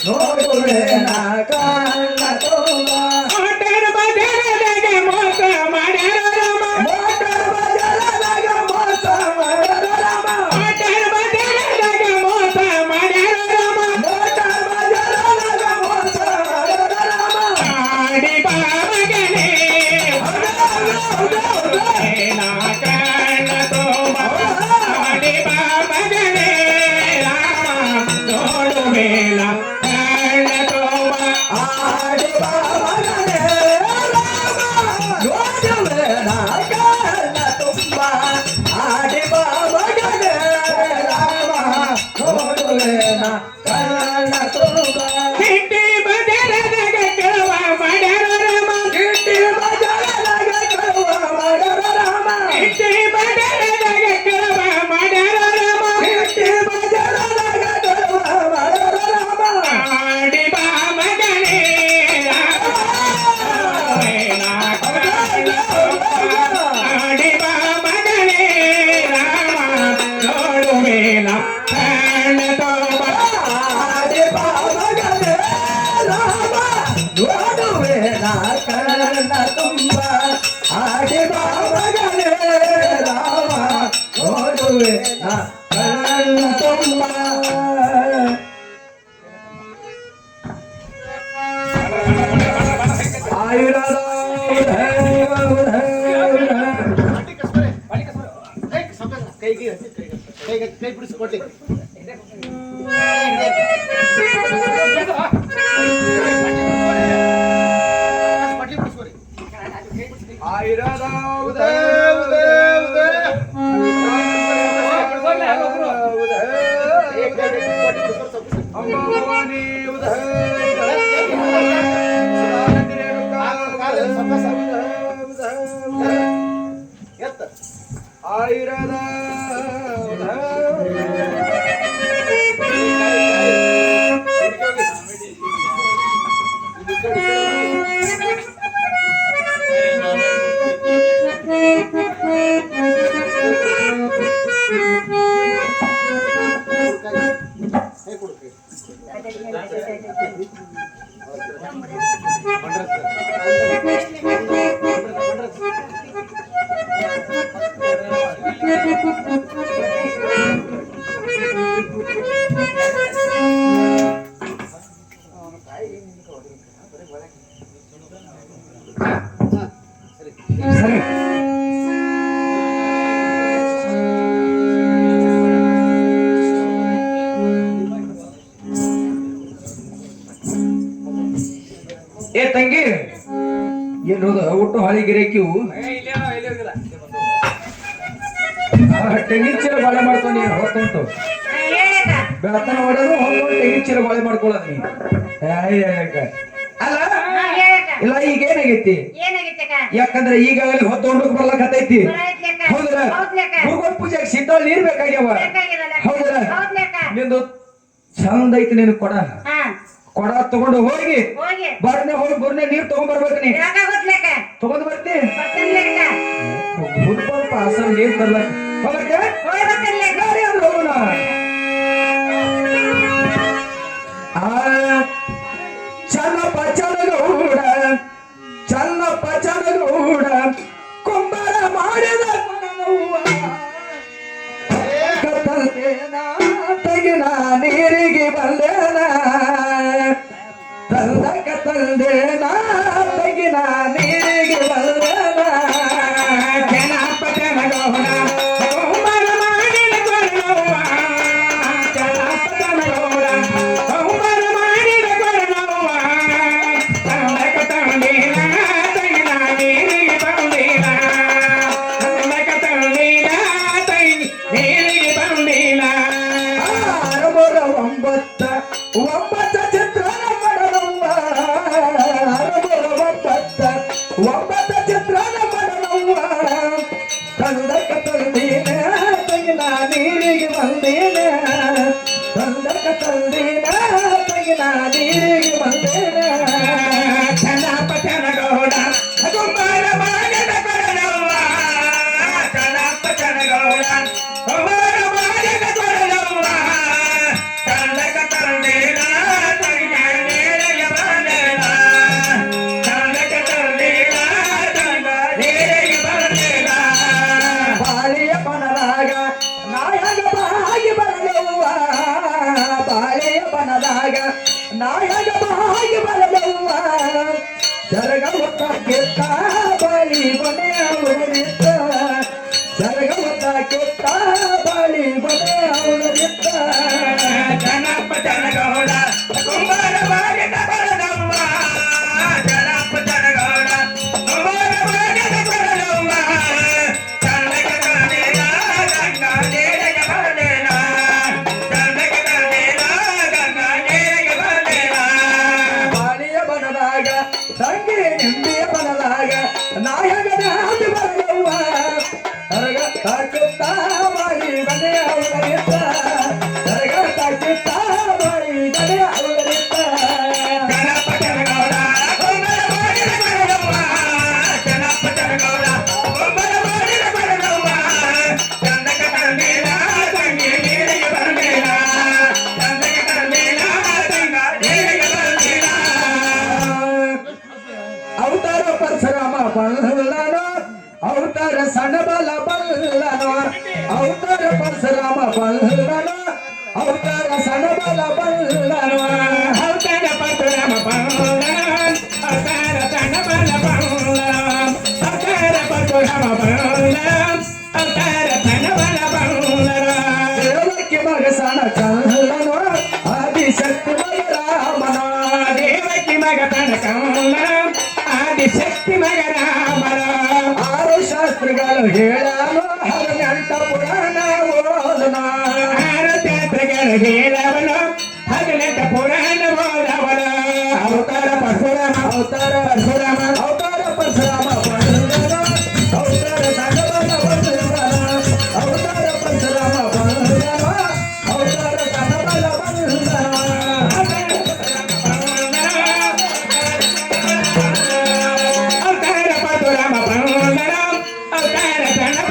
ನೋಡುವೆ ನಾ ಕಣ್ಣ ತುಂಬ ಮೋಟರ್ ಬಜಾರದಾಗ ಮೋಸ ಮಾಡ್ಯಾರ ರಾಮ ಮೋಟರ್ ಬಜಾರದಾಗ ಮೋಸ ಮಾಡ್ಯಾರ ರಾಮ ಮೋಟರ್ ಬಜಾರದಾಗ ಮೋಸ ಮಾಡ್ಯಾರ ರಾಮ ಮೋಟರ್ ಬಜಾರದಾಗ ಮೋಸ ಮಾಡ್ಯಾರ ರಾಮ ಆಡಿ ಬಾ ಮಗನೇ ನಾ ಕಣ್ಣ ತುಂಬ ಆಡಿ ಬಾ ಮಗನೇ ರಾಮ ನೋಡುವೆ ನಾ ಕಣ್ಣ ತುಂಬ ಆಡಿ ಬಾ ಮಗನೇ ರಾಮ ನೋಡುವೆ ನಾ ಕಣ್ಣ ತುಂಬ ಆಡಿ ಬಾ ಮಗನೇ ರಾಮ ನೋಡುವೆ ನಾ ಕಣ್ಣ ತುಂಬ ಸಿಟಿ ಬಜಾರದಾಗ ಕಳುವ ಮಾಡ್ಯಾರ ರಾಮ ಗಿಟ್ಟಿ ಬಜಾರದಾಗ ಕಳುವ ಮಾಡ್ಯಾರ ರಾಮ ಸಿಟಿ ಬಜಾರದಾಗ ಕಳುವ ಮಾಡ್ಯಾರ ರಾಮ ಗಿಟ್ಟಿ ಬಜಾರದಾಗ ಕಳುವ ಮಾಡ್ಯಾರ ರಾಮ ಆಡಿ ಬಾ ಮಗನೇ ರಾಮ ನಾ ಕಣ್ಣ ತುಂಬ ಆಡಿ ಬಾ ಮಗನೇ ರಾಮ ನೋಡುವೆ ನಾ ಕಣ್ಣ ತುಂಬ ಆಡಿ ಬಾ ಮಗನೇ ರಾಮ ನೋಡುವೆ ನಾ ಕಣ್ಣ ತುಂಬ ಆಡಿ ಬಾ ಮಗನೇ ರಾಮ ನೋಡುವೆ ನಾ ಕಣ್ಣ ತುಂಬ ಆಯುರದ ಕೈ ಬಿಡಿಸಿ ಕೊಡ್ಲಿ ಪಟ್ಲಿ ಬಿಡಿಸ್ಕೊರಿ ಆಯುರದ ಆಯುರದ ಕೈ ಕೊಡ್ತೀವಿ ಸರಿ ಏ ತಂಗಿ ಏನೋದ ಒಟ್ಟು ಹಾಳಿ ಗಿರೇಕಿವು ತೆಂಗಿನ ಚೀಲ ಬಾಳೆ ಮಾಡ್ಕೊಂಡು ನೀನು ಹೊತ್ತುಂಟು ಬೆಳತನ ಹೊಡೆದು ಹೊತ್ತು ತೆಂಗಿನ ಚೀಲ ಬಾಳೆ ಮಾಡ್ಕೊಳ್ಳೋದು ನೀನು ಅಲ್ಲ ಇಲ್ಲ ಈಗ ಏನಾಗೈತಿ ಯಾಕಂದ್ರೆ ಈಗಾಗಲೇ ಹೊತ್ತು ಹೊಂಡಕ್ ಬರ್ಲಕತ್ತೈತಿ ಹೌದ್ರ ಭೂಗೋಳ ಪೂಜೆ ಕುಡಿಯಾಕ ಶೀತಳ ನೀರ್ ಬೇಕಾಗ್ಯಾವ ಬೇಕಾಗಿದಲ್ಲ. ಹೌದಲ್ಲ ಹೌದ್ ಲೆಕ್ಕ. ನಿಂದು ಚಂದ ಐತಿ ನಿನ್ ಕೊಡ ಹಾ, ಕೊಡ ತಗೊಂಡು ಹೋಗಿ ಹೋಗಿ ಬರ್ನೆ ಹೋಗಿ ಬರ್ನೆ ನೀರ್ ತಗೊಂಡ್ ಬರ್ಬೇಕು ನೀ ಯಾಕಾಗೋತ್ ಲೆಕ್ಕ? ತಗೊಂಡ್ ಬರ್ತಿ ಬರ್ತೇನ್ ಲೆಕ್ಕ. ಹುಡ್ಕೊಂಡು ಅಸಲ್ ನೀರ್ ತರ್ಲಕ್ ಹೋಗಕ್ಕೆ ಹೋಗಿ ಬರ್ತೇನ್ ಲೆಕ್ಕ. ಗಾಡಿ ಅಂದ್ರೆ ಹೋಗೋಣ ಚನ್ನಪ್ಪ ಚನಗೌಡ ಚನ್ನಪ್ಪ ಚನಗೌಡ ಕುಂಬಾರ ಮಾಡಿದ ತೆಗಿನ ನೀರಿಗೆ ಬಂದೇನ ತಂದಕ ತಂದೇನ ತೆಗಿನ ನೀರಿಗೆ ಬಂದೇನ ಚನ್ನಪ್ಪ ಚನಗೌಡ ಕುಂಬಾರ ಮಾಡಿದ ಕೊರನವ್ವ ಚನ್ನಪ್ಪ ಚನಗೌಡ ಕುಂಬಾರ ಮಾಡಿದ ಕೊರನವ್ವ ತಂದಕ ತಂದೇನ ತೆಗಿನ ನೀರಿಗೆ ಬಂದೇನ ತಂದಕ ತಂದೇನ ತೆಗಿ ನೀರಿಗೆ ಬಂದೇನ ಅರಮರ ಒಂಬತ್ತ ಚಿತ್ರನ ಮಾಡನವ್ವ ಅರಮರ ಒಂಬತ್ತ ಚಿತ್ರನ ಮಾಡನವ್ವ ತಂದಕ ತಂದೀನ ತೆಗಿನ ನೀರಿಗೆ ಬಂದೇನ ತಂದಕ ತಂದೀನ ತೆಗಿನ ನೀರಿಗೆ ಬಂದೇನ ಚನ್ನಪ್ಪ ಚನಗೌಡ ಕುಂಬಾರ ಮಾಡಿದ ಕೊರನವ್ವ ಚನ್ನಪ್ಪ ಚನಗೌಡ ಕುಂಬಾರ ಮಾಡಿದ ಕೊರನವ್ವ ತಂದಕ ತಂದೀನ ತೆಗಿನ ನೀರಿಗೆ ಬಂದೇನ ತಂದಕ ತಂದೀನ ತೆಗಿನ ನೀರಿಗೆ ಬಂದೇನ ಬಾಳಿಯ ಬನದಾಗ ನಾಯಕ ಬಾಗಿ ಬರಲವ್ವ ಬಾಳಿಯ ಬನದಾಗ ನಾಯಕ ಬಾಗಿ ಬರಲವ್ವ ಜರಗ ಹೊತ್ತ ಕೆತ್ತ ಬಾಳಿ ಬನೆಯ ಉಳಿತ ಜರಗ ಹೊತ್ತ ಕೆತ್ತ ಬಾಳಿ ಬನೆಯ ಉಳಿತ ಜನಪ್ಪ ಜನಗೌಡ ಕುಂಬಾರ ಬಾಗಿದ ಕೊರನವ್ವ ಜನಪ್ಪ ಜನಗೌಡ ಕುಂಬಾರ ಬಾಗಿದ ಕೊರನವ್ವ ತಂದಕ ತಂದೇನ ಗಂಗಾ ನೀರಿಗೆ ಬಂದೇನ ತಂದಕ ತಂದೇನ ಗಂಗಾ ನೀರಿಗೆ ಬಂದೇನ ಬಾಳಿಯ ಬನದಾಗ ತಂಗಿ ನಿಂಬಿಯ ಬನದಾಗ ನಾಯಕ ನಾದಿ ಬರಲವ್ವ ಹೊರಗ ತಾಕುತ್ತ ಬಾಳಿ ಬನೆಯ ಉಳಿತ ಹೊರಗ ತಾಕುತ್ತ ಬಾಳಿ ಬನೆಯ ಉಳಿತ ಜನಪ್ಪ ಜನಗೌಡ ಕುಂಬಾರ ಮಾಡಿದ ಕೊರನವ್ವ ಜನಪ್ಪ ಜನಗೌಡ ಕುಂಬಾರ ಮಾಡಿದ ಕೊರನವ್ವ ತಂದಕ ತಂದೇನ ತಂಗಿ ನೀರಿಗೆ ಬಂದೇನ ತಂದಕ ತಂದೇನ ತಂಗ ನೀರಿಗೆ ಬಂದೇನ ಅವತಾರ ಪರಶುರಾಮ ಬಲ್ಲನೋ ಅವತಾರ ಸಣಬಲ ಬಲ್ಲನೋ ಅವತಾರ ಪರಶುರಾಮ ಬಲ್ಲನೋ ಅವತಾರ ಸಣಬಲ ಬಲ್ಲನೋ ಅವತಾರ ಪರಶುರಾಮ ಬಲ್ಲನೋ ಅವತಾರ ಸಣಬಲ ಬಲ್ಲನೋ ಅವತಾರ ಪರಶುರಾಮ ಬಲ್ಲನೋ ಅವತಾರ ಸಣಬಲ ಬಲ್ಲನೋ ದೇವಕ್ಕೆ ಮಗ ಸಣ ಕಲ್ಲನೋ ಆದಿಶಕ್ತಿ ಮಗ ರಾಮನೋ ದೇವಕ್ಕೆ ಮಗ ಸಣ ಕಲ್ಲನೋ ಆದಿಶಕ್ತಿ ಮಗ ರಾಮನ ಆರು ಶಾಸ್ತ್ರಗಳು ಹೇಳನು 18 ಪುರಾಣ ಓದನ ಆರು ಶಾಸ್ತ್ರಗಳು ಹೇಳವನು 18 ಪುರಾಣ ಓದವನ ಅವತಾರ ಪರಶುರಾಮ ಅವತಾರ ಪರಶುರಾಮ ಅವತಾರ ಪರಶುರಾಮ ಬಂದನ ಅವತಾರ ಸಣಬಲ ಬಂದನ ಅವತಾರ ಪರಶುರಾಮ ಬಂದನ ಅವತಾರ ಸಣಬಲ ಬಂದನ ಅವತಾರ ಪರಶುರಾಮ ಬಂದನ ಅವತಾರ ಸಣಬಲ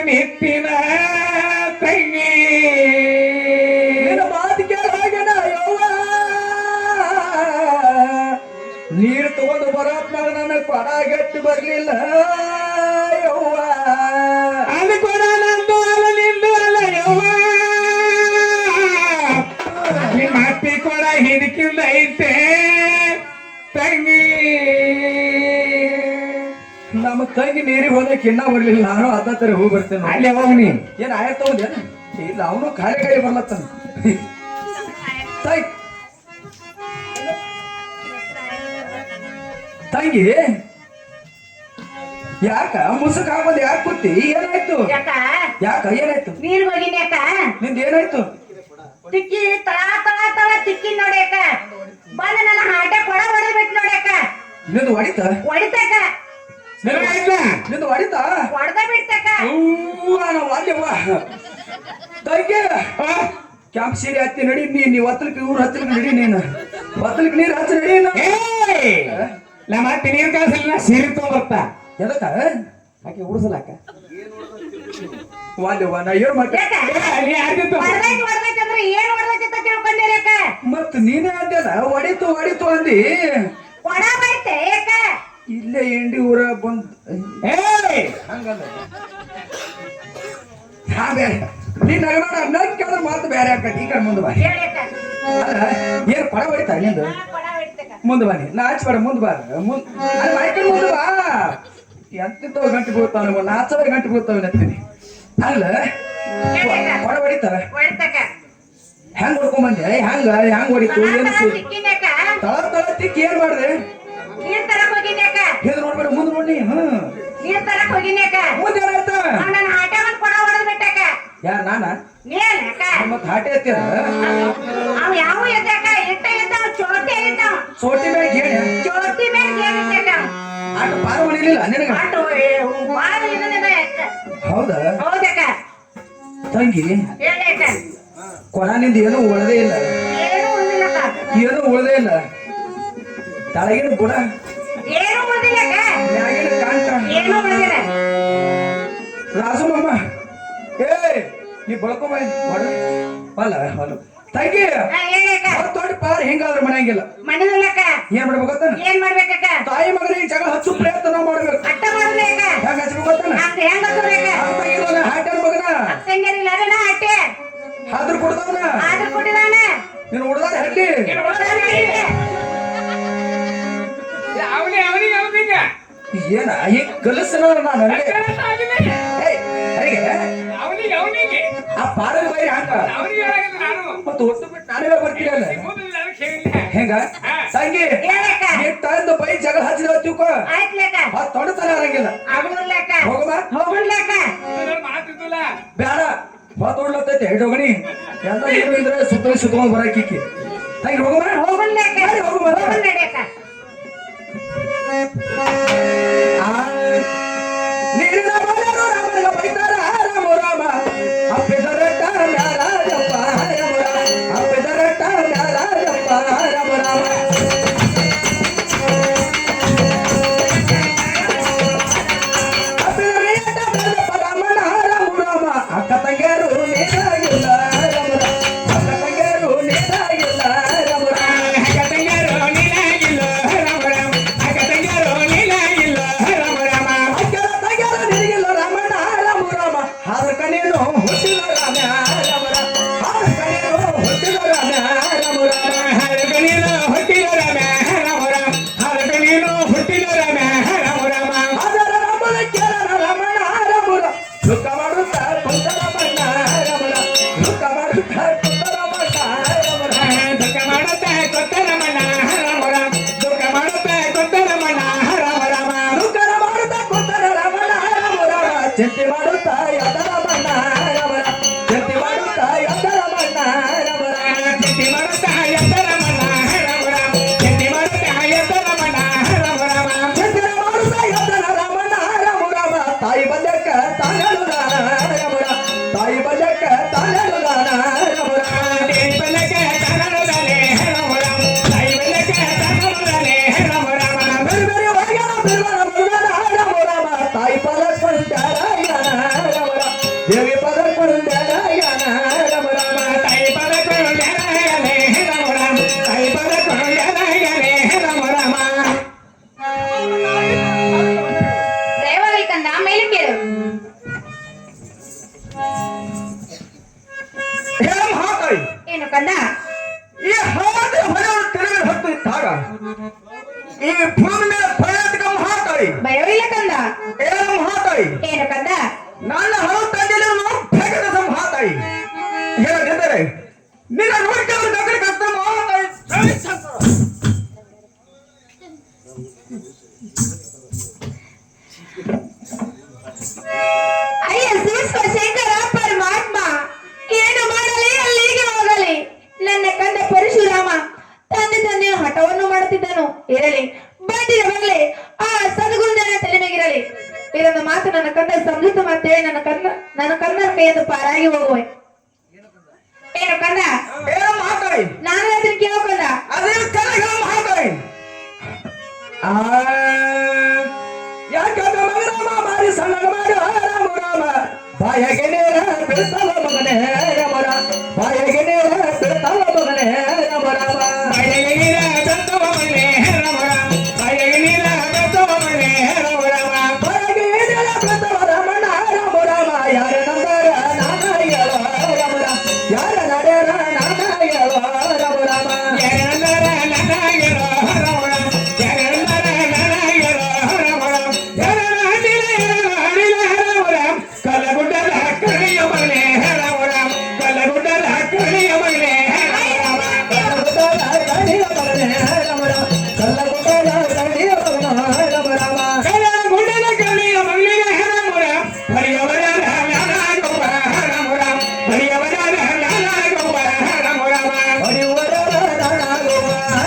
ನಿಟ್ಟಿನ ತಂಗಿ ನಿನ್ನ ಮಾತು ಕೇಳಾಗನ ಯವ್ವ ನೀರು ತಗೊಂಡು ಬರೋತ್ನಾಗ ನನ್ನ ಕೊಡ ಗಟ್ಟಿ ಬರ್ಲಿಲ್ಲ ಯವ್ವ ಅದು ಕೂಡ ನಂದು ಅಲ್ಲ ನಿಂದು ಅಲ್ಲ ಯವ್ವ ನಿಮ್ಮ ಅತ್ತಿ ಕೂಡ ಹಿದಕಿಂದ ಐತೆ ತಂಗಿ ನಮ್ಮ ತಂಗಿ ನೀರಿಗೆ ಹೋದಕ್ಕೆ ಇನ್ನ ಬರ್ಲಿಲ್ಲ ನಾನು ಅದ ತರ ಹೋಗಿ ಬರ್ತೇನೆ ಅಲ್ಲೇ ಹೋಗ್ನಿ ಏನ್ ಆಯ್ತು ಹೌದೇನ ಇಲ್ಲ ಅವನು ಖಾಲಿ ಬರ್ಲತ್ತಾನ ತಾಯಿ ತಂಗಿ ಯಾಕ ಮುಸುಕ್ ಹಾಕೋದು ಯಾಕೆ ಕೂತಿ ಏನಾಯ್ತು ಯಾಕ ಯಾಕ ಏನಾಯ್ತು ನೀರ್ ಹೋಗಿನಿ ಯಾಕ ನಿಂದ ಏನಾಯ್ತು ತಿಕ್ಕಿ ತಳ ತಳ ತಳ ತಿಕ್ಕಿ ನೋಡ್ಯಾಕ ಬಂದ ನನ್ನ ಹಾಟೆ ಕೊಡ ಹೊಡೆದ್ಬಿಟ್ಟು ನೋಡ್ಯಾಕ ನಿಂದು ಹೊಡಿತ ಹೊಡಿತಾಕ ನಿಂದು ಹೊಡಿತ ಹೊಡೆದ ಬಿಡ್ತಾಕ ನಾವು ಅಲ್ಲೇವ್ವ ತಂಗಿ ಕ್ಯಾಂಪ್ ಸೀರೆ ಹತ್ತಿ ನಡಿ ನೀ ಒತ್ತಲಕ್ಕೆ ಇವ್ರು ಹತ್ತಲಿಕ್ಕೆ ನಡಿ ನೀನು ಒತ್ತಲಕ್ಕೆ ನೀರು ಹಚ್ಚ ನಡಿ ನಮ್ಮ ಅತ್ತಿ ನೀರು ಕಾಸಿಲ್ಲ ಸೀರೆ ತಗೊಂಬರ್ತ ಎದಕ್ಕ ಆಕೆ ಉಡ್ಸಲಾಕ ವಾಲ್ಯವ್ವ ನಾ ಏನ್ ಮಾಡ್ತೆ ಹೊಡೆದೈತಂದ್ರೆ ಏನ್ ಹೊಡೆದೈತೆ ತಿಳ್ಕೊಂಡಿರ ಯಾಕ ಮತ್ ನೀನೇ ಅಂದ್ಯಲ್ಲ ಹೊಡಿತು ಅಂದಿ ಕೊಡ ಬೈತೆ ಯಾಕ ಇಲ್ಲೇ ಎಂಡಿ ಊರ ಬಂದ್ ಹಂಗಲ್ಲ ಹಾ ಬೇರೆ ನೀನ್ ನಗಬೇಡ ನನ್ ಕೇಳಿದ್ರೆ ಮಾತು ಬೇರೆ ಆಕತಿ ಈ ಕಡೆ ಮುಂದೆ ಬಾ ಹೇಳ್ಯಾಕ ಅಲ್ಲ ಏನ್ ಕೊಡ ಹೊಡಿತಾ ನಿಂದು ಕೊಡ ಹೊಡಿತಾಕ ಮುಂದೆ ಬನ್ನಿ ನಾಚಬೇಡ ಮುಂದೆ ಬಾ ಅಲ್ಲಿ ಮೈಕಲ್ ಮುಂದೆ ಬಾ ಎಂತಿಂತವ ಗಂಟೆ ಬೀಳ್ತಾವ ನಾಚವ ಗಂಟೆ ಬೀಳ್ತಾವ ಅಂತೀನಿ ಅಲ್ಲ ಕೊಡ ಹೊಡಿತಾರ ಹೊಡಿತಾಕ ಹೆಂಗ್ ಹೊಡ್ಕೊಂಡ್ ಬಂದೆ ಹೆಂಗ್ ಹೊಡಿತು ಏನು ತಿಕ್ಕಿನ್ಯಾಕ ತಳ ತಿಕ್ಕಿ ಏನ್ ಮಾಡ್ದೆ ನೀರ್ ತರಕ್ ಹೋಗಿನ್ಯಾಕ ಹಿಂದ್ ನೋಡ್ಬೇಡ ಮುಂದ್ ನೋಡಿ ನೀರ್ ತರಕ್ ಹೋಗಿನ್ಯಾಕ ಮುಂದೆ ಏನಾಯ್ತ ನನ್ನ ಹಾಟೆ ಒಂದ್ ಕೊಡ ಹೊಡೆದ್ ಬಿಟ್ಟಾಕ ಯಾರ ನಾನ ನೀನ್ ಯಾಕ ಮತ್ ಹಾಟೆ ಹತ್ತಿರ ಅವ್ ಯಾವ ಎದ್ದಾಕ ಇದ್ದಾವ ಚೋಟಿ ಆಗಿದ್ದಾವ ಸೋಟಿ ಮ್ಯಾಗ ಹೇಳಿ ಚೋಟಿ ಮೇಲೆ ಏನಿದ್ದಾಕ ಆಟ ಪಾರ ಹೊಡಿಲಿಲ್ಲ ನಿನಗ ಆಟೋ ಬಾಳ ಇದನ್ನ ಯಾಕ ಹೌದಾ ಹೌದಕ್ಕ ತಂಗಿ ಹೇಳ್ಯಾಕ ಕೊಡ ನಿಂದ ಏನೂ ಉಳ್ದೇ ಇಲ್ಲ ಏನು ಉಳಿದಿಲ್ಲಕ್ಕ ಏನೂ ಉಳ್ದೇ ಇಲ್ಲ ತಳಗಿನ ಬುಡ ಏನು ಉಳಿದಿಲ್ಲಕ್ಕ ಮ್ಯಾಗಿನ ಕಾಂಟ ಏನು ಉಳಿದಿಲ್ಲ ರಾಜಮಮ್ಮ ಏ ನೀ ಬಳ್ಕೊಂಬ ಹೊಲ ತಂಗಿ ಹೇಳ್ಯಾಕ ದೊಡ್ಡ ಪಾರ ಹಿಂಗಾದ್ರೆ ಮನೆಯಂಗಿಲ್ಲ ಮಣ್ಣದಿಲ್ಲಕ್ಕ ಏನ್ ಮಾಡ್ಬೇಕು ಗೊತ್ತಾನ ಏನ್ ಮಾಡ್ಬೇಕಕ್ಕ ತಾಯಿ ಮಗನಿಗೆ ಜಗಳ ಹಚ್ಚು ಪ್ರಯತ್ನ ಮಾಡ್ಬೇಕು ಅಟ್ಟ ಮಾಡ್ಬೇಕ ಹೆಂಗ ಹಚ್ಬೇಕು ಗೊತ್ತಾನ ಅಂತ ಹೆಂಗ ಹತ್ತಬೇಕ ಹಾಟ್ಯಾನ ಮಗನ ತಂಗಿರಿಲ್ಲ ಅದನ್ನ ಅಟ್ಟೆ ಹಾದ್ರ ಕೊಡ್ದವನ ಆದ್ರೂ ಕೊಟ್ಟಿದಾನ ನೀನು ಉಡ್ದಾರ ಹಡ್ಲಿ ಅವನಿಗೆ ಏನ ಈ ಕಲಸನ ನಾನು ಅವನಿಗೆ ಆ ಪಾರದ ಬೈ ಹಾಕ ನಾನು ಮತ್ತೆ ಒಟ್ಟು ಬಿಟ್ಟು ನಾನೇ ಬರ್ತೀರಲ್ಲ ಹೆಂಗ ತಂಗಿ ಹೇಳ್ಯಾಕ ನೀ ತಂದು ಬೈ ಜಗಳ ಹಚ್ಚಿದ ತಿಳ್ಕೊ ಆಯ್ತ್ಲೇಕ ಆ ತೊಡತನ ಆಗಂಗಿಲ್ಲ ಆಗುಲ್ಲಕ್ಕ ಹೋಗಮ್ಮ ಹೋಗುಲ್ಲಕ್ಕ ಬೇಡ ಹೊತ್ತು ಉಡ್ಲತ್ತೈತೆ ಹಿಡೋಗಣಿ ಎಲ್ಲ ಏನು ಇದ್ರೆ ಸುತ್ತಕೊಂಡು ಬರಾಕಿಕ್ಕಿ ತಂಗಿ ಹೋಗಮ್ಮ ಹೋಗುಲ್ಲಕ್ಕ ಹೋಗಮ್ಮ ಹೋಗುಲ್ ನಡ್ಯಾಕ ನೀರಿನ ಬಲರು ರಾಮನ ಬೈತಾರ ರಾಮ ರಾಮ ಅಪ್ಪಿದರಟ್ಟ ಮ್ಯಾರಾಜಪ್ಪ ರಾಮ ರಾಮ ಅಪ್ಪಿದರಟ್ಟ ಮ್ಯಾರಾಜಪ್ಪ ರಾಮ ರಾಮ ಅಪ್ಪಿದರಟ್ಟ ಮ್ಯಾರಪ್ಪ ರಾಮನ ರಾಮ ರಾಮ ಅಕ್ಕ ತಂಗಿಯರು ನೀರಾಗಿಲ್ಲ ರಾಮ ರಾಮ ಅಕ್ಕ ತಂಗಿಯರು ನೀರಾಗಿಲ್ಲ ರಾಮ ರಾಮ ಹಾರ ಕಣ್ಣೇನು ಹುಟ್ಟಿದ ರಾಮ ರಾಮ ರಾಮ ಹಾರ ಕಣ್ಣೇನು ಹುಟ್ಟಿದ ರಾಮ ರಾಮ ರಾಮ ಅದರ ರಾಮನ ಕೇಳನ ರಮಣ ರಾಮ ರಾಮ ದುಃಖ ಮಾಡುತ್ತಾ ಕುಂತ ರಮಣ ರಾಮ ರಾಮ ದುಃಖ ಮಾಡುತ್ತಾ ಕುಂತ ರಮಣ ರಾಮ ರಾಮ ದುಃಖ ಮಾಡುತ್ತಾ ಕುಂತರ ರಮಣ ರಾಮ ರಾಮ ಚಿಂತೆ ಮಾಡುತ್ತಾ ಯದರ ಬಣ್ಣ ರಾಮ ರಾಮ ಚಿಂತೆ ಮಾಡುತ್ತಾ ಯದರ ಬಣ್ಣ ರಾಮ ರಾಮ ಚಿಂತೆ ಮಾಡುತ್ತಾ ಯದರ ರಮಣ ರಾಮ ರಾಮ ತಾಯಿ ಬಲ್ಯಕ್ಕ ತಾನಲು ದಾನ ರಾಮ ರಾಮ ತಾಯಿ ಬಲ್ಯಕ್ಕ ತಾನಲು ದಾನ ರಾಮ ರಾಮ ಬೇರೆ ಬೇರೆ ವಾಗ್ಯಾನ ಬಿರ್ವನ ಮರುಗನ ರಾಮ ರಾಮ ತಾಯಿ ಪಾಲಕ್ ಪಂಚಾರಾಯಣ ರಾಮ ರಾಮ ಈ ಭೂಮಿ ಮೇಲೆ ಪರ್ಯಾಟಕ ಮಹಾತಾಯಿ ಭಯವಿಲ್ಲ ಕಂದ ಏನ ಮಹಾತಾಯಿ ಏನು ಕಂದ ನನ್ನ ಹಲವು ತಂದೆಯನ್ನು ಭೇಗದ ಮಹಾತಾಯಿ ಹೇಳದಿದ್ದರೆ ನಿನ್ನ ನೋಡಿದವರು ನಗರ ಕಷ್ಟ ಮಹಾತಾಯಿ ಅಯ್ಯ ಶಿವ ಶಂಕರ ಪರಮಾತ್ಮ ಏನು ಮಾಡಲಿ ಅಲ್ಲಿಗೆ ಹೋಗಲಿ ನನ್ನ ಕಂದ ಪರಶುರಾಮ ತಂದೆಯ ಹಠವನ್ನು ಮಾಡುತ್ತಿದ್ದನು ಇರಲಿ ಬಂದಿರ ಬರಲಿ ಆ ಸದ್ಗುರುವಿನ ತಲೆಮೆಗಿರಲಿ ಇದೊಂದು ಮಾತು ನನ್ನ ಕಂದ ಸಂಸ್ಕೃತ ಮಾತೇಳಿ ನನ್ನ ಕಂದನ ಕೈಯಿಂದ ಪಾರಾಗಿ ಹೋಗುವೆ ಏನು ಕಂದ ಏನ ಮಹಾತಾಯಿ ನಾನು ಅದನ್ನ ಕೇಳೋ ಕಂದ ಅದೇ ಕಲಗ ಮಹಾತಾಯಿ ಯಾಕಂದ್ರೆ ಮಗರಾಮ ಮಾರಿ ಸಣ್ಣ ಮಾಡಿ ರಾಮ ರಾಮ ಬಾಯಗೆ ನೇರ ಬಿಡ್ತಾವ ಮಗನೇ ರಾಮ ರಾಮ ಬಾಯಗೆ ನೇರ ಬಿಡ್ತಾವ ಮಗನೇ ರಾಮ ರಾಮ ಬಾಯಗೆ ನೇರ ಬಿಡ್ತಾವ ಮಗನೇ ರಾಮ ರಾಮ ಬಾಯಗೆ ನೇರ ಬಿಡ್ತಾವ ಮಗನೇ ರಾಮ ರಾಮ ಬಾಯಗೆ ನೇರ ಬಿಡ್ತಾವ ರಮಣ ರಾಮ ರಾಮ ಯಾರ ನಂದರ ನಾನ ಹೇಳ ರಾಮ ರಾಮ ಯಾರ ನಡೆರ ನಾನ ಹೇಳ ರಾಮ ರಾಮ ಯಾರ ನಂದರ ನಾನ ಹೇಳ ರಾಮ ರಾಮ ಯಾರ ನಂದರ ನಾನ ಹೇಳ ರಾಮ ರಾಮ ಯಾರ ನಾಡಿಲ ರಾಮ ರಾಮ ಕಲಗುಡ್ಡದ ಕಡೆಯ ಮಗನೇ ರಾಮ ರಾಮ ಕಲಗುಡ್ಡದ ಕಡೆಯ ಮಗನೇ ರಾಮ ರಾಮ ಕಲಗುಡ್ಡದ ಕಡೆಯ ಮಗನೇ ರಾಮ ರಾಮ ಕಲಗುಡ್ಡದ ಕಡೆಯ ಮಗನೇ ರಾಮ ರಾಮ ಕಲಗುಡ್ಡದ ಕಡೆಯ ಮಗನೇ ರಾಮ ರಾಮ ಹರಿಯವರ ನಾನಾಗುವ ರಾಮ ರಾಮ ಹರಿಯವರ ನಾನಾಗುವ ರಾಮ ರಾಮ ಹರಿಯವರ ನಾನಾಗುವ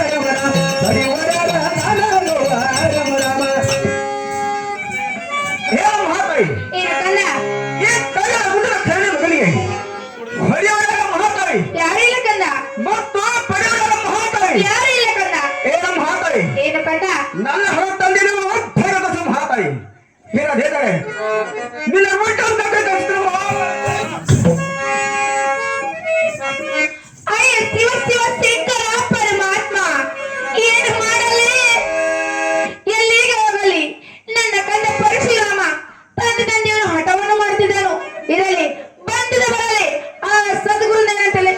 ರಾಮ ರಾಮ ಹರಿಯವರ ನಾನಾಗುವ ರಾಮ ರಾಮ ಏನ ಮಹಾತಾಯಿ ಏನು ಕಂದ ಈ ಕೈಯ ಗುಡ್ಡದ ಕರಡಿ ಮಗನಿಗೆ ಹರಿಯವರ ಮಹಾತಾಯಿ ಯಾರಿಲ್ಲ ಕಂದ ಮತ್ತು ಪಡೆಯವರ ಮಹಾತಾಯಿ ಯಾರು ಇಲ್ಲ ಕಂದ ಏನ ಮಹಾತಾಯಿ ಏನು ಕಂದ ನನ್ನ ಹೊರ ತಂದಿರುವ ಭೇಗದ ಮಹಾತಾಯಿ ಹೇಳದಿದ್ದರೆ ನಿನ್ನ ಮುಟ್ಟಂತ ಅಯ್ಯ ಶಿವ ಶಿವ ಶಂಕರ ಪರಮಾತ್ಮ ಏನು ಮಾಡಲಿ ಎಲ್ಲಿಗೆ ಹೋಗಲಿ ನನ್ನ ಕಂದ ಪರಶುರಾಮ ತಂದೆಯನ್ನು ಹಠವನ್ನು ಮಾಡುತ್ತಿದ್ದನು ಇರಲಿ ಬಂದಿದ ಬರಲಿ ಆ ಸದ್ಗುರು ನನ್ನ ತಲೆ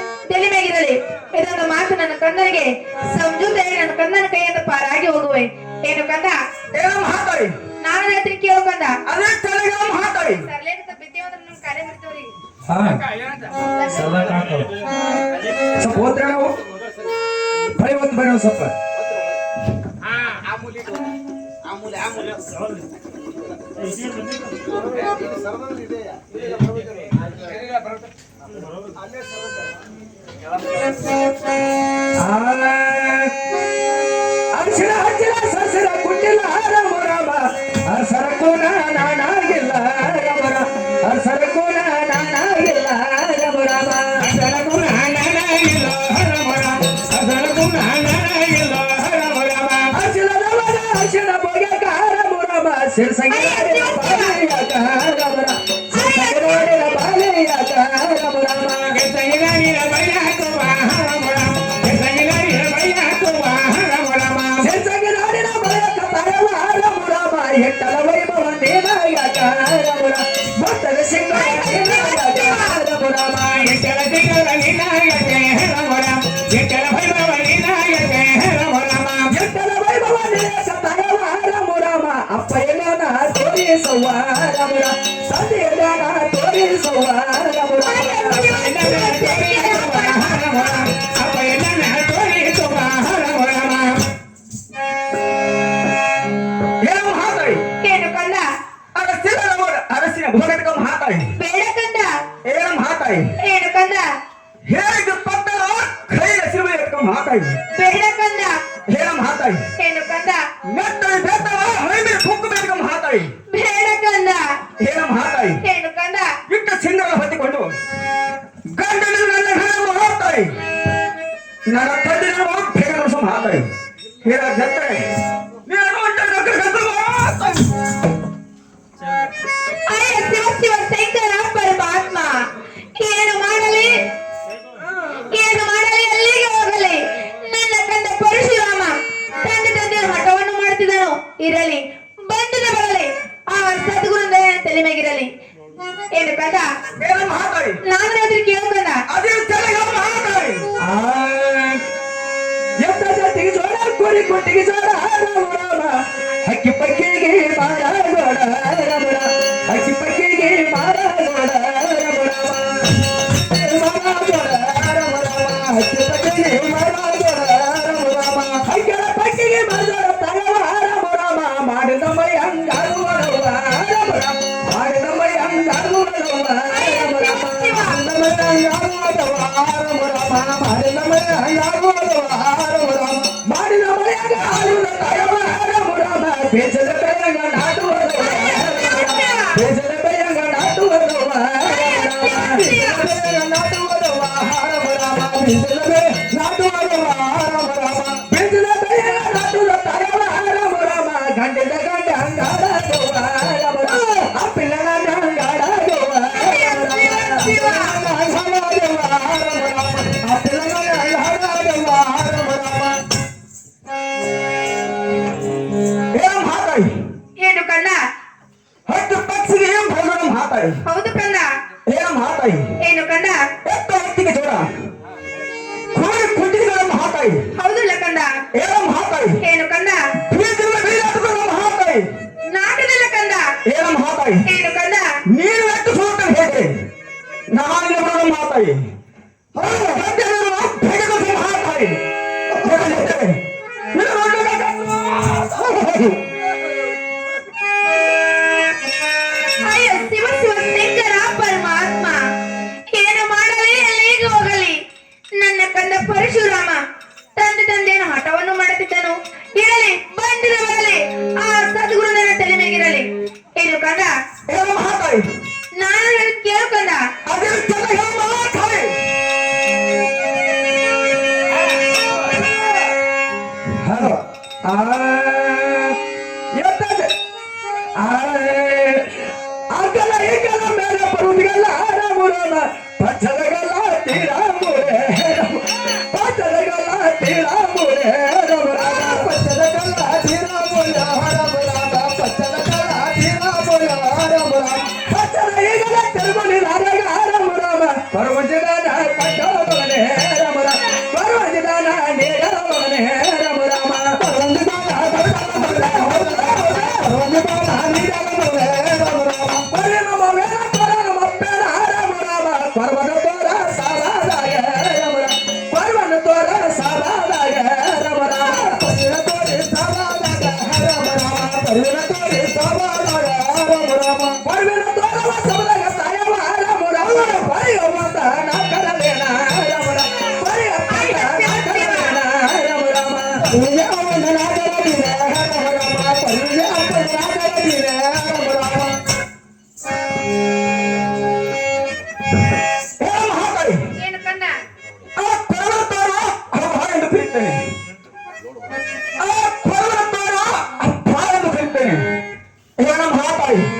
ಮೇಗಿರಲಿ ಇದೊಂದು ಮಾತು ನನ್ನ ಕಂದನಿಗೆ ಸಂಜೂತೆಯಾಗಿ ನನ್ನ ಕಂದನ ಕೈಯಿಂದ ಪಾರಾಗಿ ಹೋಗುವೆ ಏನು ಕಂದ ಏನ ಮಹಾತಾಯಿ ನಾನು ಹೇಳ್ತೀನಿ ಕೇಳೋ ಕಂದ ಅದೇ ಕಲೆಗ ಮಹಾತಾಯಿ ಸರ್ಲೇಕ ಬಿದ್ದೇವಂದ್ರೆ ನಮ್ ಕಾರ್ಯ ಬಿಡ್ತೇವ್ರಿ ಹಾ ಸದಾ ಕಾಣ್ತಾವ ಸ್ವಲ್ಪ ಓದ್ರ ನಾವು ಬರೀ ಒಂದು ಬರೀ ಒಂದು ಸ್ವಲ್ಪ ಆಮೂಲೆ ಸರ್ವದಲ್ಲಿ ಇದೆ ಅಲ್ಲೇ ಅರ್ಶನ ಹಚ್ಚಿನ ಸಸರ ಕುಟ್ಟಿಲ್ಲ ರಾಮ ರಾಮ ಅರ್ಸರ ಕೋನ ನಾನಾಗಿಲ್ಲ ರಾಮ ರಾಮ ಅರ್ಸರ ಕೋನ ನಾನಾಗಿಲ್ಲ ರಾಮ ರಾಮ ಅರ್ಸರ ಕೋನ ನಾನಾಗಿಲ್ಲ ರಾಮ ರಾಮ ಅರ್ಸರ ಕೋನ ನಾನಾಗಿಲ್ಲ ರಾಮ ರಾಮ ಅರ್ಶನದವರ ಅರ್ಶನ ಬಗೆಕ ರಾಮ ರಾಮ ಸಿರ್ಸಂಗಿನ ಬಾಲೆಯಾಕ ರಾಮ ರಾಮ ಸಿರ್ಸಂಗಿನ ಬಾಲೆಯಾಕ ರಾಮ ರಾಮ ಸಿರ್ಸಂಗಿನ ಬಾಲೆಯಾಕ ರಾಮ ರಾಮ ಸಿರ್ಸಂಗಿನ ಬಾಲೆಯಾಕ ರಾಮ ರಾಮ ಸಿರ್ಸಂಗಿನ ಬಾಲೆಯಾಕ ರಾಮ ರಾಮ ಎಟ್ಟಲ ವೈಭವ ನೇನಾಯಾಕ ರಾಮ ರಾಮ ಭಕ್ತರ ಸಿಂಗಾರ ನೇನಾಯಾಕ ರಾಮ ರಾಮ ಎಟ್ಟಲ ಸಿಂಗಾರ ನೇನಾಯಾಕ ರಾಮ ರಾಮ ಎಟ್ಟಲ ವೈಭವ ನೇನಾಯಾಕ ರಾಮ ರಾಮ ಎಟ್ಟಲ ವೈಭವ ನೇನಾಯಾಕ ರಾಮ ರಾಮ ಅಪ್ಪ ಎಲ್ಲನ ತೋರಿಸುವ ರಾಮ ರಾಮ ತಂದೆ ಎಲ್ಲನ ತೋರಿಸುವ ರಾಮ ರಾಮ ಅಪ್ಪ ಎಲ್ಲನ ತೋರಿಸುವ ರಾಮ ರಾಮ ಏನ ಮಹಾತಾಯಿ ಏನು ಕಂದ ಅರಸಿನ ಭೋಗಟಕ ಮಹಾತಾಯಿ ಬೇಡ ಕಂದ ಏನ ಮಹಾತಾಯಿ ಏನು ಕಂದ ಹೇಗೆ ಪಟ್ಟಣ ಕೈ ಹಸಿರು ಮಹಾತಾಯಿ ಬೇಡ ಕಂದ ಏನ ಮಹಾತಾಯಿ ಏನು ಕಂದ ಮೆಟ್ಟಳಿ ಬೆತ್ತವ ಹೈಮೆ ಕುಕ್ಕು ಬೇಕ ಮಹಾತಾಯಿ ಬೇಡ ಕಂದ ಏನ ಮಹಾತಾಯಿ ಏನು ಕಂದ ಇಟ್ಟ ಸಿಂಗರ ಹೊತ್ತಿಕೊಂಡು ಗಂಡನ ನನ್ನ ಹಣ ಮಹಾತಾಯಿ ನನ್ನ ತಂದಿನ ಭೇಗದ ಮಹಾತಾಯಿ ಹೇಳ ಜಂತ್ರೆ ನೀನು ಮಹಾತಾಯಿ ಅಯ್ಯ ಶಿವ ಶಿವ ಶಂಕರ ಪರಮಾತ್ಮ ಏನು ಮಾಡಲಿ ಅಲ್ಲಿಗೆ ಹೋಗಲಿ ನನ್ನ ಕಂದ ಪರಶುರಾಮ ತಂದೆ ಹಠವನ್ನು ಮಾಡುತ್ತಿದ್ದನು ಇರಲಿ ಬಂದಿದ ಬರಲಿ ಆ ಸದ್ಗುರು ತಲೆ ಮೇಗಿರಲಿ ಏನು ಕಂದ ಏನ ಮಹಾತಾಯಿ ನಾನು ಅದ್ರ ಕೇಳೋ ಕಂದ ಅದೇ ತೆಲಗ ಮಹಾತಾಯಿ ಎತ್ತ ಜಾತಿಗೆ ಜೋಳ ಕೂಡಿ ಕೊಟ್ಟಿಗೆ ಜೋಡ ರಾಮ ರಾಮ ಹಕ್ಕಿ ಪಕ್ಕಿಗೆ ಮಾರಾಗೋಡ ರಾಮ ರಾಮ ಹಕ್ಕಿ ಪಕ್ಕಿಗೆ ಮಾರಾಗೋಡ ರಾಮ ರಾಮ ಮಾರಾಗೋಡ ರಾಮ ರಾಮ ಹಕ್ಕಿ ಪಕ್ಕಿಗೆ ಮಾರಾಗೋಡ ರಾಮ ರಾಮ ಹಕ್ಕಿಯ ಪಕ್ಕಿಗೆ ಮಾರಾಗೋಡ ತಗವ ರಾಮ ರಾಮ ಮಾಡಿದ ಮೈ ಹಂಗಾಗುವಡವ ರಾಮ ರಾಮ ಮಾಡಿದ ಮೈ ಹಂಗಾಗುವಡವ ರಾಮ ರಾಮ ಮಾಡಿದ ಮೈ ಹಂಗಾಗುವಡವ ರಾಮ ರಾಮ ಮಾಡಿದ ಮಳೆಯಾಗ ಆಡುವ ತಗವ ರಾಮ ರಾಮ ಬೇಜದ ಬೆಳಗ ನಾಟುವಡವ ಬೇಜದ ಬೆಳಗ ನಾಟುವಡವ ನಾಟುವಡವ ರಾಮ ರಾಮ ಬೇಜದ ಬೆಳಗ ನಾಟುವಡವ ರಾಮ ರಾಮ ಬೇಜದ ಬೆಳಗ ನಾಟುವ ತಗವ ರಾಮ ರಾಮ ಗಂಡಿದ ಗಂಡ ಹಂಗಾಡವ ರಾಮ ರಾಮ ಅಪ್ಪಿಲ್ಲನ ಹಂಗಾಡವ ಏನು ಕಣ್ಣ? ಹತ್ತು ಪಕ್ಷಿಗೆ ಏನ್ ಭಗವನ್ ಮಾತಾಡಿ ಹೌದು ಕಣ್ಣ. ಏನ ಮಾತಾಡಿ ಏನು ಕಣ್ಣ? ಎತ್ತ ಹೊತ್ತಿಗೆ ಜೋಡ ಕೋಡಿ ಕುಂಟಿಗಳ ಮಾತಾಡಿ ಹೌದಿಲ್ಲ ಕಣ್ಣ. ಏನ ಮಾತಾಡಿ ಏನು ಕಣ್ಣ? ಬೀಜದ ಬೀಜದ ಮಾತಾಡಿ ನಾಟದಿಲ್ಲ ಕಣ್ಣ. ಏನ ಮಾತಾಡಿ ಏನು ಕಣ್ಣ? ನೀನು ಎಷ್ಟು ಸೋತ ಹೇಗೆ ನಾನು ಬರೋಣ ಮಾತಾಡಿ ಮಾತಾಡಿ ಅಯ್ಯೋ ಶಿವ ಶಿವ ಶಂಕರ ಪರಮಾತ್ಮ, ಏನು ಮಾಡಲಿ ಎಲ್ಲಿಗೆ ಹೋಗಲಿ ನನ್ನ ಕಂದ ಪರಶುರಾಮ ತಂದೆ ತಂದೆಯನ್ನು ಹಠವನ್ನು ಮಾಡುತ್ತಿದ್ದನು. ಇರಲಿ ಬಂದಿರ ಬರಲಿ, ಆ ಸದ್ಗುರು ನನ್ನ ತಲೆ ಮೇಗಿರಲಿ. ಏನು ಕಂದ? ಏನ ಮಾತಾಡಿ ನಾನು ಕೇಳ್ಕೊಂಡ. ಅದೇ ಚೆನ್ನಾಗಿ ಮಾತಾಡಿ ಆಗಲ ಈಗಲ ಮೇಲೆ ಬರುವುದಿಲ್ಲ ರಾಮ ರಾಮ ಪಚ್ಚದಗಲ ತೀರಾಮುರೆ ಪಚ್ಚದಗಲ ತೀರಾಮುರೆ ರಾಮ ರಾಮ ಪಚ್ಚದಗಲ ತೀರಾಮುರೆ ರಾಮ ರಾಮ ಪಚ್ಚದಗಲ ತೀರಾಮುರೆ ರಾಮ ರಾಮ ಪಚ್ಚದ ಈಗಲ ತಿರುಮಲಿ ರಾಗ ರಾಮ ರಾಮ ಪರ್ವಜದಾನ ಕಟ್ಟೋದನೆ ರಾಮ ರಾಮ ಪರ್ವಜದಾನ ನೀಡೋದನೆ ರಾಮ ರಾಮ ಪರ್ವಜದಾನ ಏನು ಕಂದ?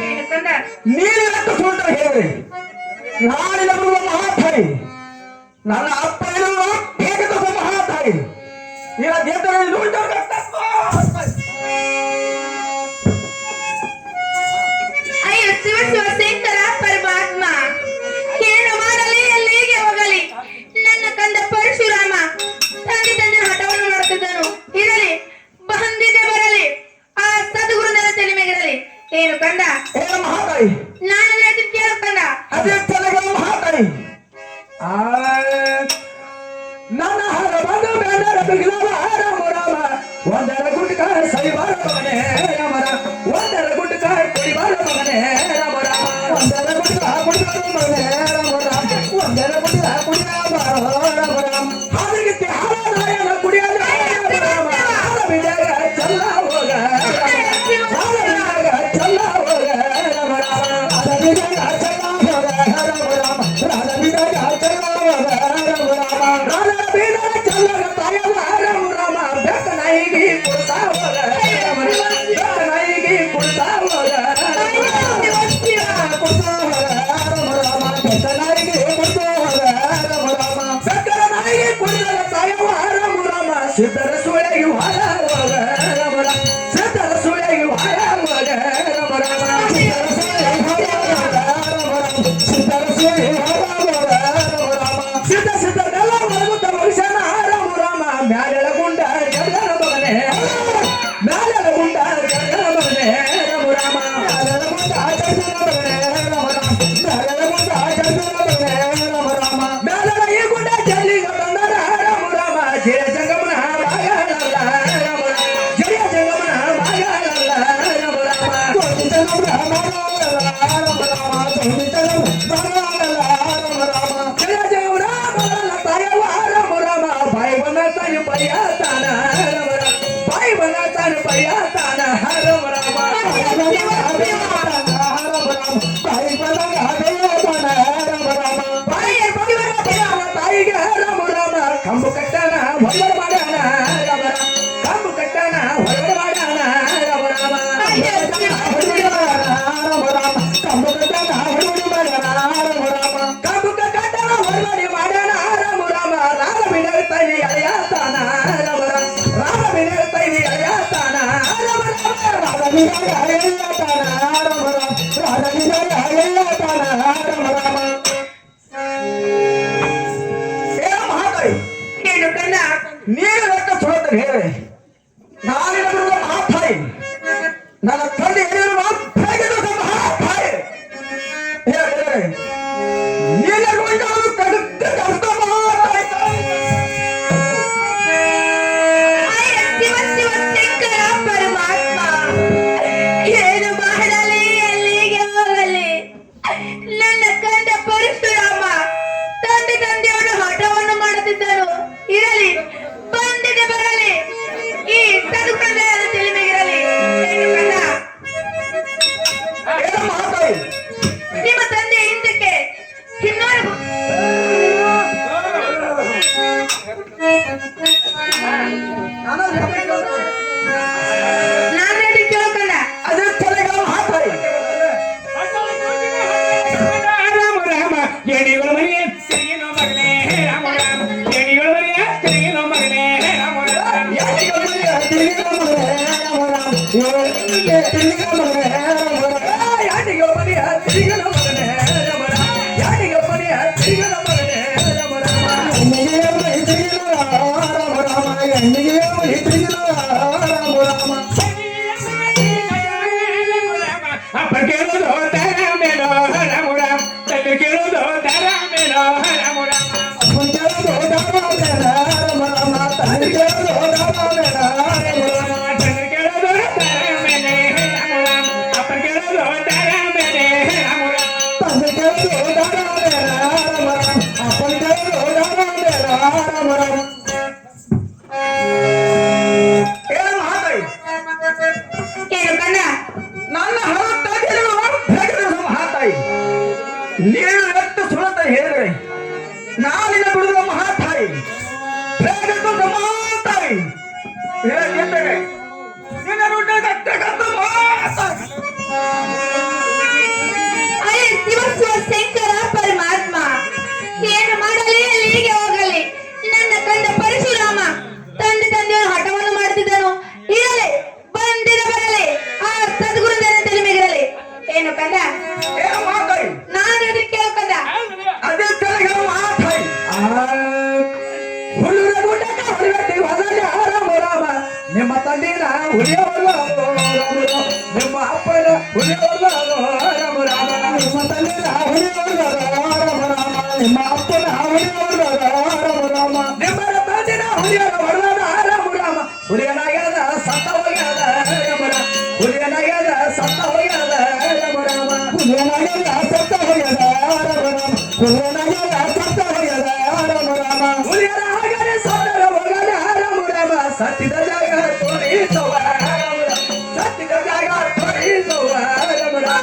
ಏನು ಕಂದ? ನೀನು ಸುಂಟ ಹೇಳಿ ನಾನಿನ ಬರುವ ಮಹಾತಾಯಿ ನನ್ನ ಅಪ್ಪ ಇರುವ ಏಕದ ಮಹಾತಾಯಿ ಈಗ ದೇಶದಲ್ಲಿ ಅಯ್ಯೋ ಶಿವ ಶಿವ ಶಂಕರ ಪರಮಾತ್ಮ, ಏನು ಮಾಡಲಿ ಎಲ್ಲಿಗೆ ಹೋಗಲಿ ನನ್ನ ಕಂದ ಪರಶುರಾಮ ತಂದೆ ತಂದೆ ಹಠವನ್ನು ಮಾಡುತ್ತಿದ್ದನು. ಇರಲಿ ಬಂದಿದೆ ಬರಲಿ, ಆ ಸದ್ಗುರು ನನ್ನ ತಲೆ ಮೇಗಿರಲಿ. ಏನು ಕಂದ? ಏನ ಮಹಾತಾಯಿ ನಾನು ಅದಕ್ಕೆ ಕೇಳು ಕಂದ. ಅದೇ ಚೆನ್ನಾಗಿ ಮಹಾತಾಯಿ ನನ್ನ ಹರ ಬಂದು ಬೇಡರ ಬಿಗಿಲವ ರಾಮ ರಾಮ ಒಂದರ ಗುಡ್ಕ ಸೈಬಾರ ಮಗನೇ ರಾಮ ರಾಮ ಒಂದರ ಗುಡ್ಕ ಕುಡಿಬಾರ ಮಗನೇ ರಾಮ ರಾಮ ಒಂದರ ಗುಡ್ಕ ಕುಡಿಬಾರ ಮಗನೇ ರಾಮ ರಾಮ ಒಂದರ ಗುಡ್ಕ ಕುಡಿಬಾರ ರಾಮ ರಾಮ ಹಾದಿಗಿತ್ತಿ ಹಾಲನಾಯನ ಕುಡಿಯಲ ರಾಮ ರಾಮ ಹಾಲ ಬಿಡಾಗ ಚಲ್ಲ ಹೋಗ ಹಾಲ ಬಿಡಾಗ ಚಲ್ಲ ಹೋಗ ರಾಮ ರಾಮ ಹಾಲ ಬಿಡಾಗ ಚಲ್ಲ ಹೋಗ ರಾಮ ರಾಮ ಹಾಲ ಬಿಡಾಗ ಚಲ್ಲ ಹೋಗ ರಾಮ ರಾಮ ಹಾಲ ಬಿಡಾಗ ಚಲ್ಲ ತಾಯವ ರಾಮ ರಾಮ ಬೆಕ್ಕ ನಾಯಿಗೆ ಕುಡ್ತಾ ಹೋಗ ರಾಮ ರಾಮ ಬೆಕ್ಕ ನಾಯಿಗೆ ಕುಡ್ತಾ ಹೋಗ ಸಿದ್ಧರ ಸುಳೆಗೆ ಹೊರ ಹೋಗ ರಾಮ ರಾಮ ಸಿದ್ಧರ ಸುಳೆಗೆ ಹೊರ ಹೋಗ ರಾಮ ರಾಮ ಸಿದ್ಧರ ಸುಳೆಗೆ ಹೊರ ಹೋಗ ರಾಮ ರಾಮ ಸಿದ್ಧ ಸಿದ್ಧರೆಲ್ಲ ಮಲಗುತ್ತ ಮನುಷ್ಯನ ರಾಮ ರಾಮ ಮ್ಯಾಲೆಳ ಗುಂಡ ಜಗನ ಮಗನೇ ಮ್ಯಾಲದ ಗುಂಡ ಚಂದ್ರನ ಮಗನೇ ರಾಮ ರಾಮ ಮ್ಯಾಲದ ಗುಂಡ ಚಂದ್ರನ ಮಗನೇ ರಾಮ ರಾಮ ಮ್ಯಾಲದ ಗುಂಡ ಚಂದ್ರನ ಮಗನೇ ರಾಮ ರಾಮ ಮ್ಯಾಲದ ಈ ಗುಂಡ ಚಲ್ಲಿಗ ಬಂದರ ರಾಮ ರಾಮ ಜಯ ಜಂಗಮನ ಮಗಳಲ್ಲ ರಾಮ ರಾಮ ಜಯ ಜಂಗಮನ ಮಗಳಲ್ಲ ರಾಮ ರಾಮ ಸೋತಿ ಜಂಗಮನ ಮಗಳಲ್ಲ ರಾಮ ರಾಮ ಸೋತಿ ಜಂಗಮನ ಮಗಳಲ್ಲ ರಾಮ ರಾಮ ಜಯ ಜಂಗಮನ ಮಗಳಲ್ಲ ತಾಯವ್ವ ರಾಮ ರಾಮ ಬಾಯಿ ಬಂದ ತಾಯಿ ಬಯ್ಯಾತಾನ ರಾಮ ರಾಮ ಬಾಯಿ ಬಂದ ತಾನು ಬಯ್ಯಾತಾನ ರಾಮ ರಾಮ ಬಾಯಿ ಬಂದಾಗ ಬಯ್ಯಾತಾನ ರಾಮ ರಾಮ ಬಾಯಿ ಬಗ್ಗಿದ ಬಯ್ಯಾವ ತಾಯಿಗೆ ರಾಮ ರಾಮ ಕಂಬು ಕಟ್ಟನ ಹೊರಗಡೆ ಮಾಡ್ಯಾನ ರಾಮ ರಾಮ ಕಂಬು ಕಟ್ಟನ ಹೊರಗಡೆ ಮಾಡ್ಯಾನ ರಾಮ ರಾಮ ರಾಮ ರಾಮ ಕಂಬು ಕಟ್ಟನ ಹೊರಗಡೆ ಮಾಡ್ಯಾನ ರಾಮ ರಾಮ ಕಂಬು ಕಟ್ಟನ ಹೊರಗಡೆ ಮಾಡ್ಯಾನ ರಾಮ ರಾಮ ರಾಮ ಬಿಡಗ ತೈಲಿ ಅಳಿಯಾತಾನ ರಾಮ ರಾಮ ರಾಮ ಬಿಡಗ ತೈಲಿ ಅಳಿಯಾತಾನ ರಾಮ ರಾಮ ರಾಮ ಬಿಡಗ ಅಳಿಯಾತಾನ ರಾಮ ರಾಮ ರಾಮ ಬಿಡಗ ಅಳಿಯಾತಾನ ರಾಮ ರಾಮ ಏ ಮಹಾತಾಯಿ ಏನು ಕಣ್ಣ ನೀನು ಲೆಕ್ಕ ಸುಳ್ಳು ಹೇಳಿ ನಾನಿನ ಬಿಡುವ ಮಹಾತಾಯಿ ನನ್ನ ತಂದೆ ಹೇಳಿರುವ ಮಹಾತಾಯಿ ಹೇಳಿ ನೀನು ಕಡುತ್ತ ಕಷ್ಟ ಮಹಾತಾಯಿ ಆಯ ಶಿವ ಶಿವ ಶಂಕರ ಪರಮಾತ್ಮ ಏನು ಮಾಡಲಿ ಎಲ್ಲಿಗೆ ಹೋಗಲಿ ನನ್ನ ಕಂದ ಪರಶುರಾಮ ತಂದೆಯವನು ಹಠವನ್ನು ಮಾಡುತ್ತಿದ್ದನು ಇರಲಿ ಬಂದಿದೆ ಬರಲಿ ಈ ಸದುಕಂದ ತಿಳಿಮೆಗಿರಲಿ ಏನು ಕಂದ ಏನು ಮಹಾತಾಯಿ ನಿಮ್ಮ ತಂದೆ ಹಿಂದಕ್ಕೆ ಇನ್ನೊಂದು ನಾನು ಹೇಳಿ ಕೇಳ್ಕೊಂಡ ಅದೇ ತಲೆಗ ಮಹಾತಾಯಿ ರಾಮ ರಾಮ ಎಣಿಗಳ ಮನೆಯ ತಿರುಗಿನೋ ಮಗನೇ ರಾಮ ರಾಮ ಎಣಿಗಳ ಮನೆಯ ತಿರುಗಿನೋ ಮಗನೇ ರಾಮ ರಾಮ ಅಪ್ಪ ಕೇಳೋದು ತಾರಾಮೇನೋ ರಾಮ ರಾಮ ತಂದೆ ಕೇಳೋದು ತಾರಾಮೇನೋ ರಾಮ ರಾಮ ತಂದೆ ಕೇಳೋದು ತಾರಾಮೇನೆ ರಾಮ ರಾಮ ಅಪ್ಪ ಕೇಳೋದು ತಾರಾಮೇನೆ ರಾಮ ರಾಮ ಏನು ಮಹಾತಾಯಿ ಏನು ಕಣ್ಣ ನನ್ನ ಹರತ್ತಾಗಿ ಮಹಾತಾಯಿ ನೀನು ಎಷ್ಟು ಸುರತ ಹೇಳಿದ್ರೆ ನಾನಿನ ಬಿಡುವ ಮಹಾತಾಯಿ ಮಹಾತಾಯಿ ಹೇಳಿದ್ದೇನೆ ನಿನ್ನ ಮಹಾತಾಯಿ ಅರೆ ಶಿವ ಶಿವ ಶಂಕರ ಪರಮಾತ್ಮ ಏನು ಮಾಡಲಿ ಎಲ್ಲಿಗೆ ಹೋಗಲಿ ನನ್ನ ಕಂದ ಪರಶುರಾಮ ತಂದೆಯವನು ಹಠವನ್ನು ಮಾಡುತ್ತಿದ್ದನು ಇರಲಿ ಬಂದಿದೆ ಬರಲಿ ಆ ಸದ್ಗುರುದೇವನ ತಿಳಿಮೆಗಿರಲಿ ಏನು ಕಂದ ಏನು ಮಹಾತಾಯಿ ನಾನು ಹೇಳಿ ಕೇಳ್ಕೊಂಡ ಅದೇ ತಲೆಗ ಮಹಾತಾಯಿ ನಿಮ್ಮ ತಂದಿನ ಹುಲಿಯೋಲ್ಲ ನಿಮ್ಮ ಅಪ್ಪನ ಹುಲಿಯೋಲ್ಲ ರಾಮ ರಾಮ ನಿಮ್ಮ ತಂದಿನ ಹುಲಿಯೋಲ್ಲ ರಾಮ ರಾಮ ನಿಮ್ಮ ಅಪ್ಪನ ಹುಲಿಯೋಲ್ಲ ರಾಮ ರಾಮ ನಿಮ್ಮ ತಂದಿನ ಹುಲಿಯೋಲ್ಲ ಹೊಡೆದ ರಾಮ ರಾಮ ಹುಲಿಯನಾಗ್ಯದ ಸತ್ತ ಹೋಗ್ಯದ ರಾಮ ರಾಮ ಹುಲಿಯನಾಗ್ಯದ ಸತ್ತ ಹೋಗ್ಯದ ರಾಮ ರಾಮ ಹುಲಿಯನಾಗ್ಯದ ಸತ್ತ ಹೋಗ್ಯದ ರಾಮ ರಾಮ ಹುಲಿಯನಾಗ್ಯದ ಸತ್ತ ಹೋಗ್ಯದ ರಾಮ ರಾಮ ಹುಲಿಯನ ಹಾಗನೆ ಸತ್ತ ಹೋಗದ ರಾಮ ರಾಮ ಸತ್ತಿದ ಜಾಗ ತೋರಿಸುವ ರಾಮ ರಾಮ ಸತ್ತಿದ ಜಾಗ ತೋರಿಸುವ ರಾಮ ರಾಮ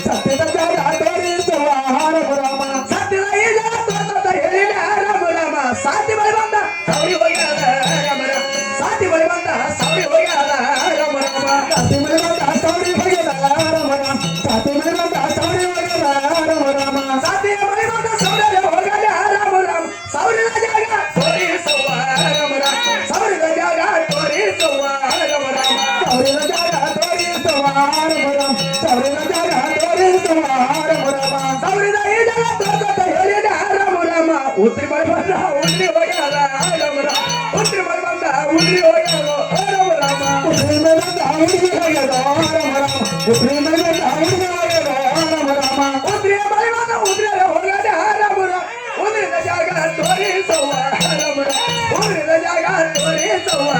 ಸತ್ತಿದ ಜಾಗ ತೋರಿಸುವ ರಾಮ ರಾಮ ಸತ್ತಿದ ಈ ಜಾಗ ತೋರಿಸುತ್ತ ಹೇಳಿದ ರಾಮ ರಾಮ ಸಾತಿ ಬಳಿ ಬಂದ ಸೌರಿ ಹೋಗ್ಯದ ರಾಮ ರಾಮ ಸಾತಿ ಬಳಿ ಬಂದ ಸೌರಿ ಹೋಗ್ಯದ ರಾಮ ರಾಮ ಸಾತಿ ಬಳಿ ಬಂದ ಸೌರಿ ಹೋಗ್ಯದ ರಾಮ ರಾಮ ಸಾತಿ ಬಳಿ ಬಂದ ಸೌರಿ ಹೋಗ್ಯದ ರಾಮ ರಾಮ ಸಾತಿಯ ಬಳಿ ಬಂದ ಸೌರಿ ಹೋಗ್ಯದ ರಾಮ ರಾಮ ಸೌರಿದ ಜಾಗ ತೋರಿಸುವ ರಾಮ ರಾಮ ಸೌರಿದ ಜಾಗ ತೋರಿಸುವ ರಾಮ ರಾಮ ಸೌರಿದ ಜಾಗ ತೋರಿಸುವ ರಾಮ ರಾಮ ಸೌರಿದ ಜಾಗ ತೋರಿಸುವ ರಾಮ ರಾಮ ಸೌರಿದ ಈ ಜಾಗ ತೋರಿಸುತ್ತ ಹೇಳಿದ ರಾಮ ರಾಮ ಉತ್ರಿ ಬಳಿ ಬಂದ ಉತ್ರಿ ಹೋಗ್ಯದ ರಾಮ ರಾಮ ಹುಡುಗಿ ಹೋಗ್ಯದ ರಾಮ ರಾಮ ಉದ್ರಿ ಮನೆ ಹುಡುಗಿ ಹೋಗ್ಯದ ರಾಮ ರಾಮ ಉದ್ರಿಯ ಮನೆ ಉದ್ರಿಯ ಹೋಗದ ರಾಮ ರಾಮ ಉದ್ರಿದ ಜಾಗ ತೋರಿಸವ್ವ ರಾಮ ರಾಮ ಉದ್ರಿದ ಜಾಗ ತೋರಿಸವ್ವ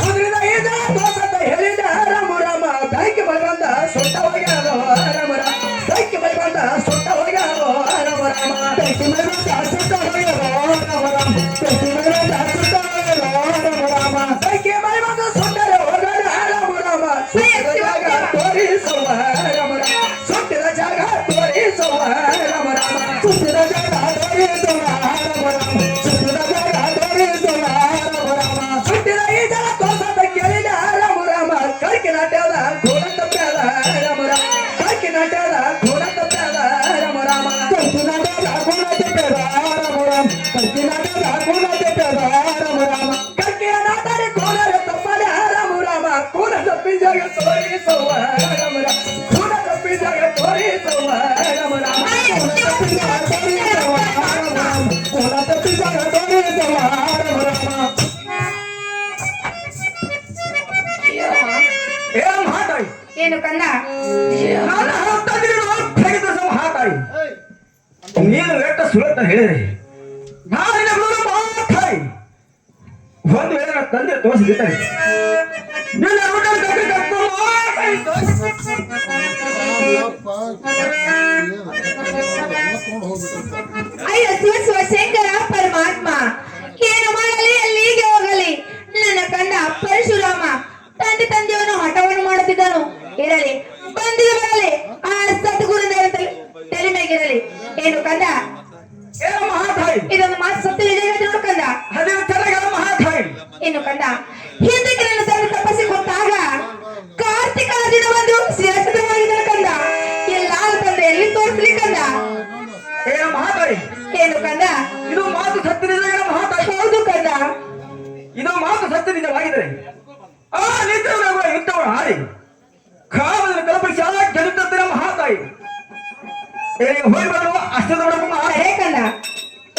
ಉದ್ರಿದ ಈಜ ದೋಸದ ಹೇಳಿದ ರಾಮ ರಾಮ ಕೈಗೆ ಬಂದ ಸುಟ್ಟ ಹೋಗ್ಯಾರ ರಾಮ ರಾಮ ಕೈಗೆ ಬಂದ ಸುಟ್ಟ ಹೋಗ್ಯಾರ ರಾಮ ರಾಮ ಕೈಗೆ ಬಂದ ಸುಟ್ಟ ಹೋಗ್ಯಾರ ರಾಮ ರಾಮ ಕೈಗೆ ಬಂದ ಸುಟ್ಟ ಹೋಗ್ಯಾರ ರಾಮ ರಾಮ ಕೈಗೆ ಬಂದ ಸುಟ್ಟರೆ ಹೋಗರ ರಾಮ ರಾಮ ಸುಟ್ಟಿದ ಜಾಗ ತೋರಿಸವ್ವ ರಾಮ ರಾಮ ಸುಟ್ಟಿದ ಜಾಗ ತೋರಿಸವ್ವ ರಾಮ ರಾಮ ಸುಟ್ಟಿದ ಜಾಗ ತೋರಿಸವ್ವ ರಾಮ ರಾಮ ಸುಟ್ಟಿದ ಜಾಗ ತೋರಿಸವ್ವ ರಾಮ ರಾಮ ಸುಟ್ಟಿದ ಈ ಜನ ತೋರ್ಸದ ಕೇಳಿದ ರಾಮ ರಾಮ ಕೈಗೆ ನಾಟ್ಯದ ಘೋರ ತಪ್ಪ್ಯಾದ ರಾಮ ರಾಮ ಕೈಗೆ ನಾಟ್ಯದ ಘೋರ ತಪ್ಪ್ಯಾದ ರಾಮ ರಾಮ ಕೈಗೆ ನಾಟ್ಯದ ಘೋರ ತಪ್ಪ್ಯಾದ ರಾಮ ರಾಮ ಕೈಗೆ ನಾಟ್ಯದ ಘೋರ ತಪ್ಪ್ಯಾದ ರಾಮ ರಾಮ ಕೈಗೆ ನಾಟದ ಘೋರ ತಪ್ಪದ ರಾಮ ರಾಮ ಘೋರ ತಪ್ಪಿ ಜಾಗ ತೋರಿಸವ್ವ ರಾಮ ರಾಮ ಘೋರ ತಪ್ಪಿ ಜಾಗ ತೋರಿಸವ್ವ ರಾಮ ರಾಮ ಘೋರ ತಪ್ಪಿ ಜಾಗ ತೋರಿಸವ್ವ ರಾಮ ರಾಮ ಏನ್ ಹಾಟಾಯಿ ಏನು ಕಂದ ನಾನು ಹಾಕ್ತಾಯಿದ್ದೀನಿ ಹೇಗಿದ್ದ ಸಮ ಹಾಟಾಯಿ ನೀನು ರೇಟ ಸುರತ ಹೇಳಿರಿ ನಾನಿನ ಬಿಡೋದು ಮಾತಾಯಿ ಒಂದು ವೇಳೆ ನನ್ನ ತಂದೆ ತೋರಿಸಿದ್ದಾರೆ ನಿನ್ನ ಊಟದ ಕಟ್ಟಿ ಅಯ್ಯ ಶಿವ ಶಿವ ಶಂಕರ ಪರಮಾತ್ಮ ಏನು ಮಾಡಲಿ ಅಲ್ಲಿಗೆ ಹೋಗಲಿ ನನ್ನ ಕಂದ ಪರಶುರಾಮ ತಂದೆಯವನು ಹಠವನ್ನು ಮಾಡುತ್ತಿದ್ದನು ಇರಲಿ ಬಂದಿಗೆ ಬರಲಿ ಆ ಸದ್ಗುರು ತಲೆ ಮೇಗಿರಲಿ ಏನು ಕಂದ ಏನು ಮಹಾತಾಯಿ ಇದೊಂದು ಮಾತು ಸತ್ಯ ನಿಜ ನೋಡು ಕಂದ ಅದೇ ಚೆನ್ನಾಗಲ್ಲ ಮಹಾತಾಯಿ ಏನು ಕಂದ ಹಿಂದಕ್ಕೆ ನನ್ನ ತಂದೆ ತಪಸ್ಸಿ ಕೊಟ್ಟಾಗ ಕಾರ್ತಿಕ ದಿನ ಒಂದು ಶ್ರೇಷ್ಠವಾಗಿದ್ದನು ಕಂದ ಎಲ್ಲಾರು ತಂದೆ ಎಲ್ಲಿ ತೋರಿಸ್ಲಿ ಕಂದ ಏನು ಮಹಾತಾಯಿ ಏನು ಕಂದ ಇದು ಮಾತು ಸತ್ಯ ನಿಜ ಮಹಾತಾಯಿ ಹೌದು ಕಂದ ಇದು ಮಾತು ಸತ್ಯ ನಿಜವಾಗಿದ್ದರೆ ಆ ನಿತ್ಯಗಳ ಯುದ್ಧವನ್ನು ಆಡಿ ಕಾಮದಲ್ಲಿ ಕಲ್ಪಿಸಿ ಗೆಲ್ಲುತ್ತಿದ್ದ ಮಹಾತಾಯಿ ಹೋಗಿ ಬರುವ ಅಷ್ಟದ ಸರೇ ಕಂದ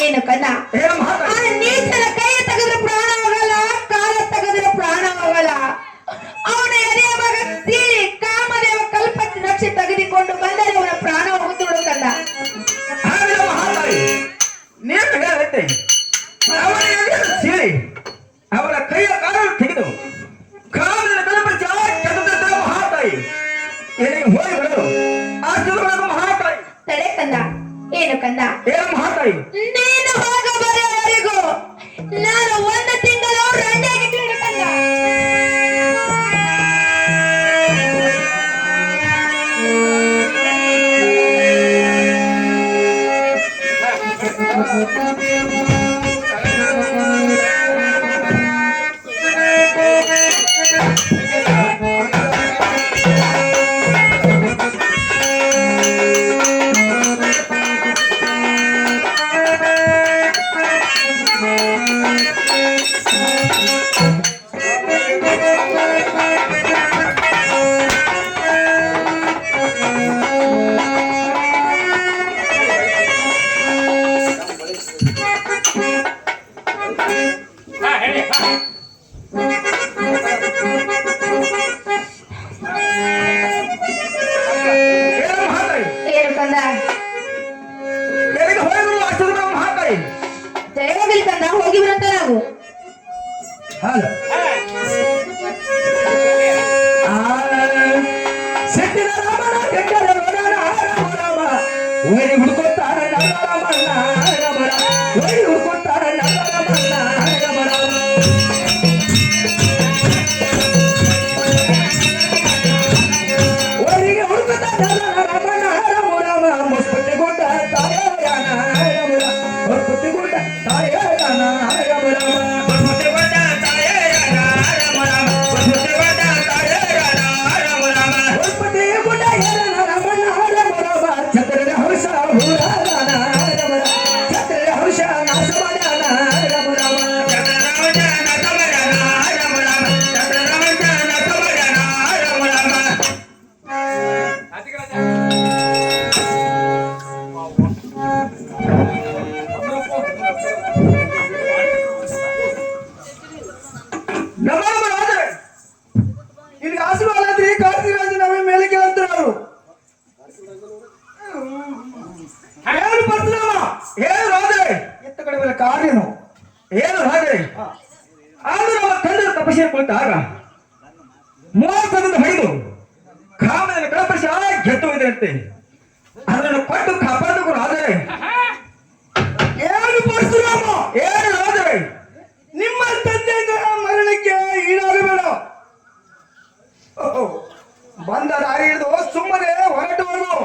ಏನು ಕಂದ ಏನು ಆ ಮಹಾತಾಯಿ ನೀಚನ ಕೈ ತೆಗೆದ್ರೆ ಪ್ರಾಣ ಹೋಗಲ್ಲ ಕಾಲ ತೆಗೆದ್ರೆ ಪ್ರಾಣ ಹೋಗಲ್ಲ ಅವನ ಎದೆಯ ಭಾಗ ಸೀಳಿ ಕಾಮದೇವ ಕಲ್ಪಕ್ಕೆ ನಕ್ಷೆ ತೆಗೆದುಕೊಂಡು ಬಂದರೆ ಅವನ ಪ್ರಾಣ ಹೋಗುತ್ತಿಡು ಕಂದ ಹಾಗಿಲ್ಲ ಮಹಾತಾಯಿ ನೀನು ಹೇಳತ್ತೆ ಅವನಿಗೆ ಸೀಳಿ ಅವರ ಕೈಯ ಕಾಲನ್ನು ತೆಗೆದು ಕಾಮದಲ್ಲಿ ಕಲ್ಪಿಸಿ ಗೆಲ್ಲುತ್ತಿದ್ದ ಮಹಾತಾಯಿ ಏನಿಗೆ ಹೋಗಿ ಬರಲು ಅಷ್ಟದ ಮಹಾತಾಯಿ ತಡೆ ಕಂದ ಏನು ಕಂದ ಏನು ಮಹಾತಾಯಿ ನೀನು ಹೋಗ ಬರೋವರೆಗೂ ನಾನು ಒಂದು ತಿಂಗಳು ರಂಡಾಗಿದ್ದೀನಿ ಕಂದ ಏನು ಮಹಾತಾಯಿ ಏನು ಕಂದ ಎಲ್ಲಿಗೆ ಹೋಗಿ ಬರುವ ಅಷ್ಟದ ಮಹಾತಾಯಿ ಜಯ ಹೋಗಲಿ ಕಂದ ಹೋಗಿ ಬರಂತ ನಾವು ಹಾಲು ಸೆಟ್ಟಿನ ರಾಮನ ಕೆಟ್ಟರ ನೋಡೋಣ ರಾಮ ರಾಮ ಓಡಿ ಹುಡುಕೊತ್ತಾರ ನಮ್ಮ ರಾಮಣ್ಣ ರಾಮ ರಾಮ ಓಡಿ ಹುಡುಕೊತ್ತಾರ ನಮ್ಮ ರಾಮಣ್ಣ ರಾಮ ರಾಮ ಓಡಿಗೆ ಹುಡುಕೊತ್ತಾರ ರಾಮಣ್ಣ ರಾಮ ರಾಮ ಮುಸ್ಪಟ್ಟಿಗೊಂಡ ತಾಯನ ರಾಮ ರಾಮ ಮುಸ್ಪಟ್ಟಿಗೊಂಡ ತಾಯನ ರಾಮ ರಾಮ ಮುಸ್ಪಟ್ಟಿಗೊಂಡ ತಾಯನ ರಾಮ ರಾಮ ಮುಸ್ಪಟ್ಟಿಗೊಂಡ ತಾಯನ ರಾಮ ರಾಮ ಮುಸ್ಪಟ್ಟಿಗೊಂಡ ರಾಮಣ್ಣ ರಾಮ ರಾಮ ಛತ್ರದ ಹರ್ಷ ಬಂದಾಗ ಮೋಸದಿಂದ ಹೊಡೆದು ಕಾಮದಲ್ಲಿ ಕಳಪಡಿಸಿ ಗೆದ್ದು ಹೋಯ್ದಂತೆ ಅದನ್ನು ಕೊಟ್ಟು ಕಾಪಾಡಬೇಕು ರಾಜರೇ. ಏನು ಪರಶುರಾಮ, ಏನು ರಾಜರೇ? ನಿಮ್ಮ ತಂದೆಯ ಮರಣಕ್ಕೆ ಈಡಾಗಬೇಡ. ಬಂದ ದಾರಿ ಹಿಡಿದು ಸುಮ್ಮನೆ ಹೊರಟು ಹೋಗು.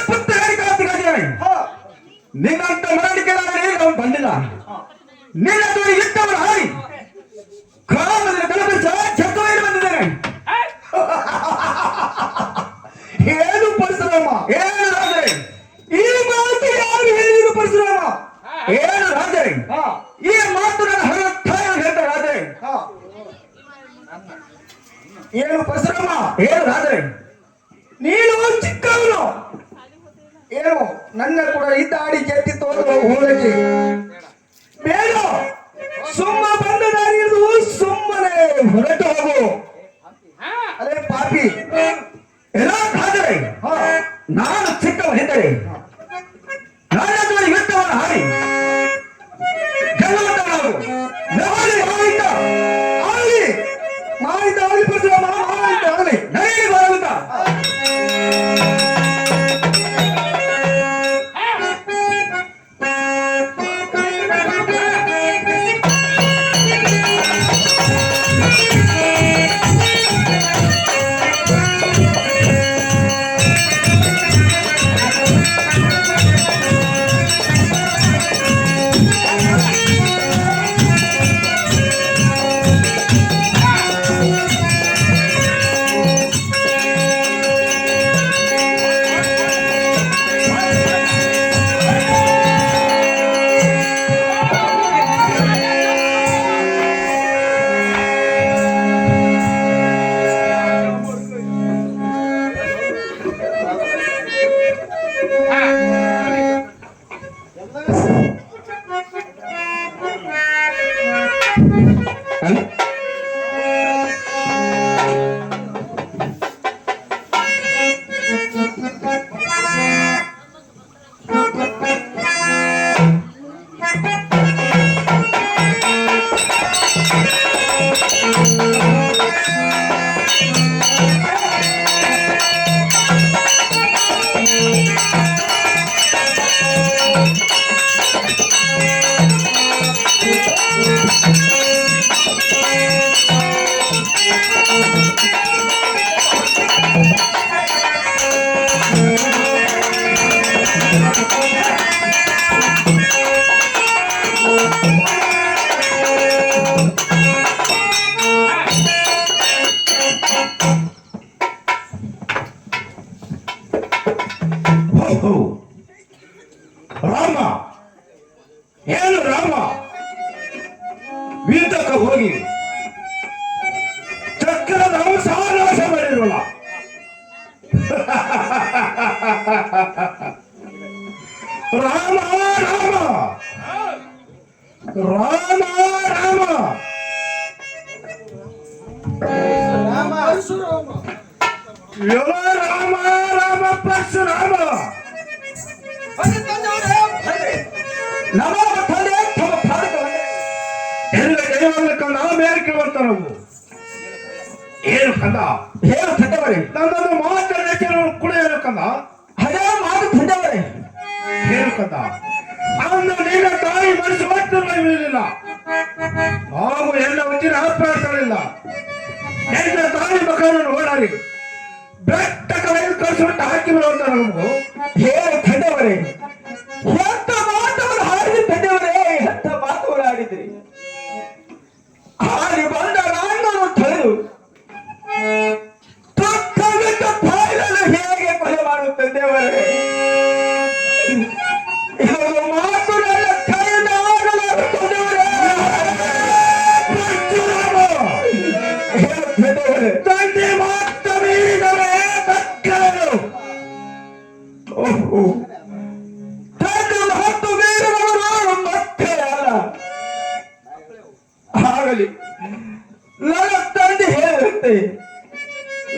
ಪುತ್ರ ನಿನ್ನಂತ ಮರಣಿಕೆ ನಾವು ಬಂದಿಲ್ಲ. ನಿನ್ನ ತೋರಿ ಇದ್ದವರು ಹಾರಿ ಕಾಮದಲ್ಲಿ ಕಳಪಡಿಸಿ ಗೆದ್ದು ಒಯ್ದು ಬಂದಿದ್ದೇನೆ. ಏನು ಪರಶುರಾಮ, ಏನು ರಾಜರೇ? ಈ ಮಾತು ಯಾರು ಹೇಳಿದ್ರು ಪರಶುರಾಮ? ಏನು ರಾಜರೇ? ಹಾ ಈ ಮಾತು ನನ್ನ ಹಣ ತಾಯಿ ಹೇಳ್ತಾರೆ ರಾಜರೇ. ಹಾ ಏನು ಪರಶುರಾಮ, ಏನು ರಾಜರೇ? ನೀನು ಚಿಕ್ಕವನು, ಏನು ನನ್ನ ಕೂಡ ಇದ್ದಾಡಿ ಗೆದ್ದಿ ತೋರುವ ಹೋಳಿಗೆ ಬೇಡ. ಸುಮ್ಮ ಬಂದ ದಾರಿ ಹಿಡಿದು ಸುಮ್ಮನೆ ಹೊರಟು ಹೋಗು. ಅದೇ ಪಾಪಿ. ಎಲ್ಲ ರಾಜರೇ, ಹಾ ನಾನು ಚಿಕ್ಕವನಿದ್ದರೆ ನನ್ನ ತೋರಿ ಇದ್ದವನು ಹಾರಿ ಗೆಲ್ಲುವಂತವನಾಗು. ಮಾಡಿದ್ದ ಆಗಲಿ, ಮಾಡಿದ್ದ ಆಗಲಿ ಪರಶುರಾಮ, ಮಾಡಿದ್ದ ಆಗಲಿ. ನನಗೆ ಬರುವುದ ರಾಮ, ಏನು ರಾಮ, ಯುದ್ಧಕ್ಕೆ ಹೋಗಿ ಚಕ್ರದ ಸಾನಾಶ ಮಾಡಿರೋಲ್ಲ. ರಾಮ ರಾಮ ರಾಮ ರಾಮ ಯೋ ರಾಮ ರಾಮ ಪರಶುರಾಮ. ನಮ್ಮ ತಂದೆ ತಮ್ಮ ಪಾದಕವನ್ನೇ ಎಲ್ಲ ಜಯವಾಗಲಿ ಕಂದ, ಮೇಲೆ ಕೇಳುವಂತ ನಾವು ಏನು ಕಂದ, ಏನು ತಂದವರೇ? ನನ್ನನ್ನು ಮಾತಾಡೋ ಕೂಡ ಏನು ಕಂದ, ಅದೇ ಮಾತು ತಂದವರೇ. ಏನು ಕಂದ, ಅಂದು ನಿನ್ನ ತಾಯಿ ಮನಸ್ಸು ಒಟ್ಟು ಇರಲಿಲ್ಲ, ಹಾಗೂ ಎಲ್ಲ ಹೊತ್ತಿನ ಅಪ್ರಾಸಗಳಿಲ್ಲ. ಎಲ್ಲ ತಾಯಿ ಮಕ್ಕಳನ್ನು ಓಡಾಡಿ ಬೆಟ್ಟ ಕಡೆಗೆ ಕಳಿಸಿಬಿಟ್ಟು ಹಾಕಿ ಬರುವಂತ ನಮಗೂ ಏನು ತಂದವರೇ? ಎಂತ ಮಾತುಗಳು ಹಾಡಿದ್ರಿ ತಂದೆಯವರೇ, ಎಂತ ಮಾತುಗಳು ಆಡಿದ್ರಿ. ಹಾಡಿ ಬಂದ ನನ್ನನ್ನು ತಳೆದು ತೊಕ್ಕವಿದ್ದ ತಾಯಿಯನ್ನು ಹೇಗೆ ಕೊಲೆ ಮಾಡುವ ತಂದೆಯವರೇ? ಇದೊಂದು ಮಾತು ನನ್ನ ಕೈಯಿಂದ ಆಗಲಾರದು ತಂದೆಯವರೇ. ಏನು ತಂದೆಯವರೇ? ತಂದೆ ಮಾತ ಮೀರಿದರೆ ಮಕ್ಕಳು ಓಹೋ, ತಂದೆಯನ್ನು ಹತ್ತು ಮೀರಿದವರು ಮಕ್ಕಳೇ ಅಲ್ಲ. ಆಗಲಿ, ನನ್ನ ತಂದೆ ಹೇಳಿರುತ್ತೆ,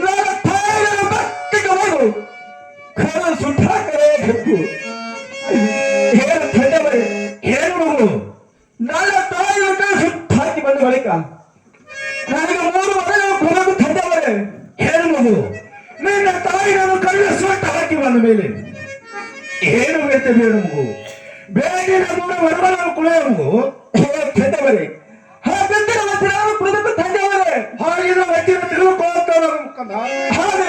ನನ್ನ ತಾಯಿಯ ಮಟ್ಟಿಗೆ ಹೋಗು ಕರು ಸುಟ್ಟಾಕರೇ ಬೇಕು. ಏನು ತಂದೆಯವರೇ? ಏನು ನನ್ನ ತಾಯಿಯನ್ನು ಸುಟ್ಟಾಕಿ ಬಂದ ಬಳಿಕ ನನಗೆ ಮಗು ನಿನ್ನ ತಾಯಿ ನಾನು ಕಳ್ಳ ಸೊಟ್ಟ ಹಾಕಿ ಬಂದ ಮೇಲೆ ಏನು ಬೇಡ ಬೇಡ ಮಗು ಬೇಡಿನ ಮೂಡ ಬರಬಲ ಕುಳಿಯ ಮಗು ಕೆಟ್ಟವರೇ ಹಾಗಂದ್ರೆ ಮತ್ತೆ ನಾನು ಕುಡಿದು ತಂದೆಯವರೇ ಹಾಗಿದ್ರೆ ವಜ್ರ ತಿರುಗುಕೋತಾರ ಹಾಗೆ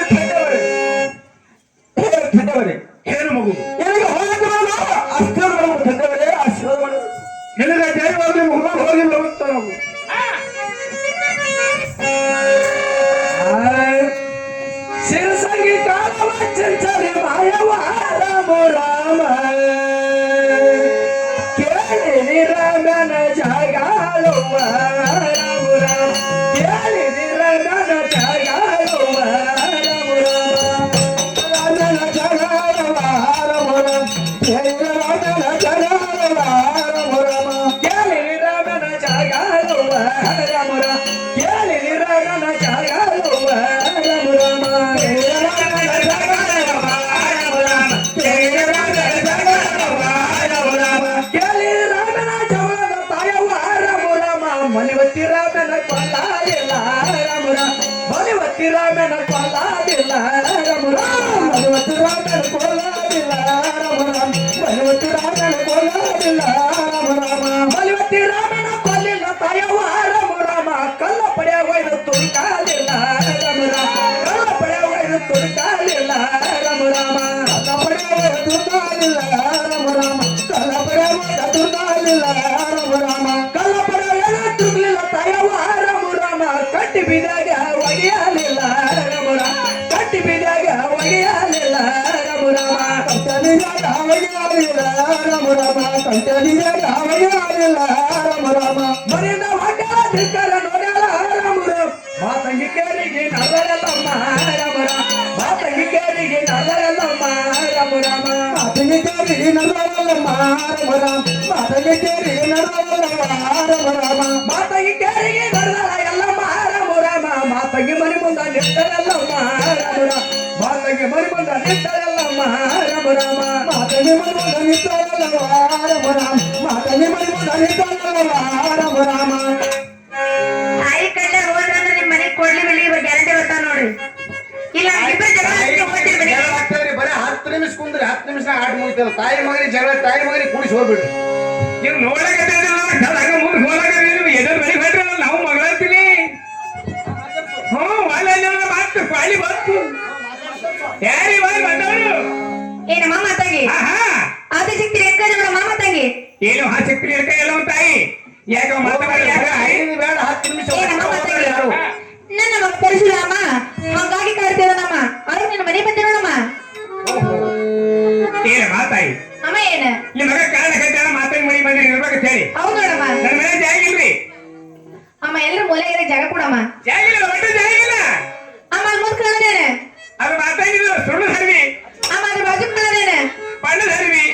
ಕೆಟ್ಟವರೇ ಏನು ಮಗು ಎಲ್ಲಿಗೆ ಹೋಗಿರೋದು ಅಷ್ಟೇ ಮಗು ತಂದೆಯವರೇ ಆಶೀರ್ವಾದ ಮಾಡೋದು ನಿನಗೆ ಜಯವಾಗಲಿ ಮಗು ಹೋಗಿ ಬರುತ್ತಾ ನಾವು ಶಿರಸಂಗಿ ಕಾಲವ ಚಂಚಲಿ ಮಾಯವ ರಾಮ ರಾಮ ಕೇಳಿರಿ ರಾಮನ ಜಗಾಳುವ ರಾಮ ರಾಮ ಕೇಳಿರಿ ರಾಮನ ಜಗಾಳುವ ರಾಮನ ಜಗಾಳುವ ರಾಮ ರಾಮ ಕೇಳಿರಿ ರಾಮನ ಜಗಾಳುವ ರಾಮ ರಾಮ ಕೇಳಿರಿ ರಾಮನ ಜಗಾಳುವ ರಾಮ ರಾಮ ಕೇಳಿರಿ ರಾಮನ ಜಗಾಳುವ ರಾಮ ರಾಮ ಮಲಿವತ್ತಿ ರಾಮನ ಕೊಲ್ಲಾದಿಲ್ಲ ರಾಮುರ ಮಲಿವತ್ತಿ ರಾಮನ ಕೊಲ್ಲಾದಿಲ್ಲ ರಾಮುರ ಮಲಿವತ್ತಿ ರಾಮನ ಕೊಲ್ಲಾದಿಲ್ಲ ರಾಮುರ ಮಲಿವತ್ತಿ ರಾಮನ ಕೊಲ್ಲಾದಿಲ್ಲ ರಾಮ ಮಲಿವತ್ತಿ ರಾಮನ ಕೊಲ್ಲಿಲ್ಲ ತಾಯವ್ವ ರಾಮ ಕಲ್ಲ ಪಡೆಯ ಒಯ್ದು ತುಡುಕಾಲಿಲ್ಲ ರಾಮುರ ಕಲ್ಲ ಪಡೆಯ ಒಯ್ದು ತುಡುಕಾಲಿಲ್ಲ ರಾಮ ಕಲ್ಲ ಪಡೆಯ ಒಯ್ದು ತುಡುಕಾಲಿಲ್ಲ ರಾಮ ಕಲ್ಲ ಪಡೆಯ ಒಯ್ದು ತುಡುಕಾಲಿಲ್ಲ ರಾಮ ಕಲ್ಲ ಪಡೆಯ ತುರ್ಲಿಲ್ಲ ತಾಯವ್ವ ರಾಮ ಕಟ್ಟಿ ಬಿದಾಗ ಒಗೆಯಲಿಲ್ಲ ರಾಮ ಕಟ್ಟಿ ಬಿದಾಗ ಒಗೆಯಲಿಲ್ಲ ರಾಮ ಕಂಟನಿದಾಗ ಒಗೆಯಲಿಲ್ಲ ರಾಮ ಕಂಟನಿದಾಗ ಒಗೆಯಲಿಲ್ಲ ರಾಮ ಮನೆಯಿಂದ ಹೊಡ್ಯಾಳ ದಿಕ್ಕರ ನೋಡ್ಯಾಳ ರಾಮ ಮಾತಂಗಿ ಕೇರಿಗೆ ನಗರಲ್ಲಮ್ಮ ರಾಮ ಮಾತಂಗಿ ಕೇರಿಗೆ ನಗರಲ್ಲಮ್ಮ ರಾಮ ಮಾತಂಗಿ ಕೇರಿಗೆ ನಗರಲ್ಲಮ್ಮ ರಾಮ ಮಾತಂಗಿ ಕೇರಿಗೆ ನಗರಲ್ಲಮ್ಮ ರಾಮ ಮಾತಂಗಿ ಕೇರಿಗೆ ನಗರ ಎಲ್ಲಮ್ಮ ರಾಮ ಮಾತಂಗಿ ಮನೆ ಮುಂದ ನಿಂತರಲ್ಲಮ್ಮ ರಾಮ ಮಾತಂಗಿ ಮನೆ ಮುಂದ ನಿಂತರಲ್ಲಮ್ಮ ರಾಮ ಮಾತಂಗಿ ಮನೆ ಮುಂದ ನಿಂತರಲ್ಲವ ರಾಮ ಮಾತಂಗಿ ಮನೆ ಮುಂದ ನಿಂತರಲ್ಲವ ರಾಮ ತಾಯಿ ಕಡ್ಡ ಹೋದ್ರಂದ್ರೆ ನಿಮ್ ಮನೆಗ್ ಕೊಡ್ಲಿ ಬಿಡ್ಲಿ ಗ್ಯಾರಂಟಿ ಬರ್ತಾವ ನೋಡ್ರಿ ಇಲ್ಲ ಇಬ್ಬರು ಜಗಳ ಹೋಗ್ತೀರಿ ಬಿಡಿ ಬರೀ 10 ನಿಮಿಷ ಕುಂದ್ರಿ 10 ನಿಮಿಷ ಆಟ ಮುಗಿತದ ತಾಯಿ ಮಗನಿಗೆ ಜಗಳ ತಾಯಿ ಮಗನಿಗೆ ಕುಡಿಸಿ ಹೋಗ್ಬಿಡ್ರಿ ನೀವು ನೋಡಕತ್ತೆ ಮುಂದೆ ಹೋಗಕ್ಕೆ ಎದ್ರ ಬಳಿ ಬಿಟ್ರೆ ನಾವು ಮಗಳಂತೀನಿ ಮಾತು ಪಾಳಿ ಬಂತು ಯಾರಿ ಬಾಯಿ ಬಂದವರು ಏನ ಮಾಮ ತಂಗಿ ಆದ ಸಿಕ್ತಿರಿ ಎಕ್ಕ ಜಗಳ ಮಾಮ ತಂಗಿ ಏನು ಹಾ ಶಕ್ತಿ ಇರ್ಕ ಎಲ್ಲ ತಾಯಿ ಯಾಕ ಮಾತಾಡಿ ಯಾಕ ಐದು ಬೇಡ 10 ನಿಮಿಷ ಏನ ಮಾಮ ತಂಗಿ ನನ್ನ ಮಗ ಪರಶುರಾಮ ಹಾಗಾಗಿ ಕಾಡ್ತಿರೋಣಮ್ಮ ಅವ್ರು ನಿನ್ನ ಮನೆ ಬಂದಿರೋಣಮ್ಮ ಏನ ಮಾತಾಯಿ ಅಮ್ಮ ಏನ ನಿಮ್ಮ ಮಗ ಕಾರಣ ಕಟ್ಟಾಳ ಮಾತಾಡಿ ಮನಿ ಬಂದ್ರಿ ಇರ್ಬೇಕಂತ ಹೇಳಿ ಹೌದು ನೋಡಮ್ಮ ನನ್ನ ಮನೆ ಜಾಗಿಲ್ರಿ ಅಮ್ಮ ಎಲ್ಲರೂ ಮೂಲೆಗೆ ಜಾಗ ಕೊಡಮ್ಮ ಜಾಗಿಲ್ಲ ಒಟ್ಟು ಜಾಗಿಲ್ಲ ಅಮ್ಮ ಮುಂದ್ ಕಾಣದೇನೆ ಅದು ಮಾತಾಡಿದ್ರು ಸುಳ್ಳು ಹರಿವಿ ಅಮ್ಮ ಅದ್ರ ಬಾಜು ಕಾಣದೇನೆ ಬಣ್ಣದ ಹರಿವಿ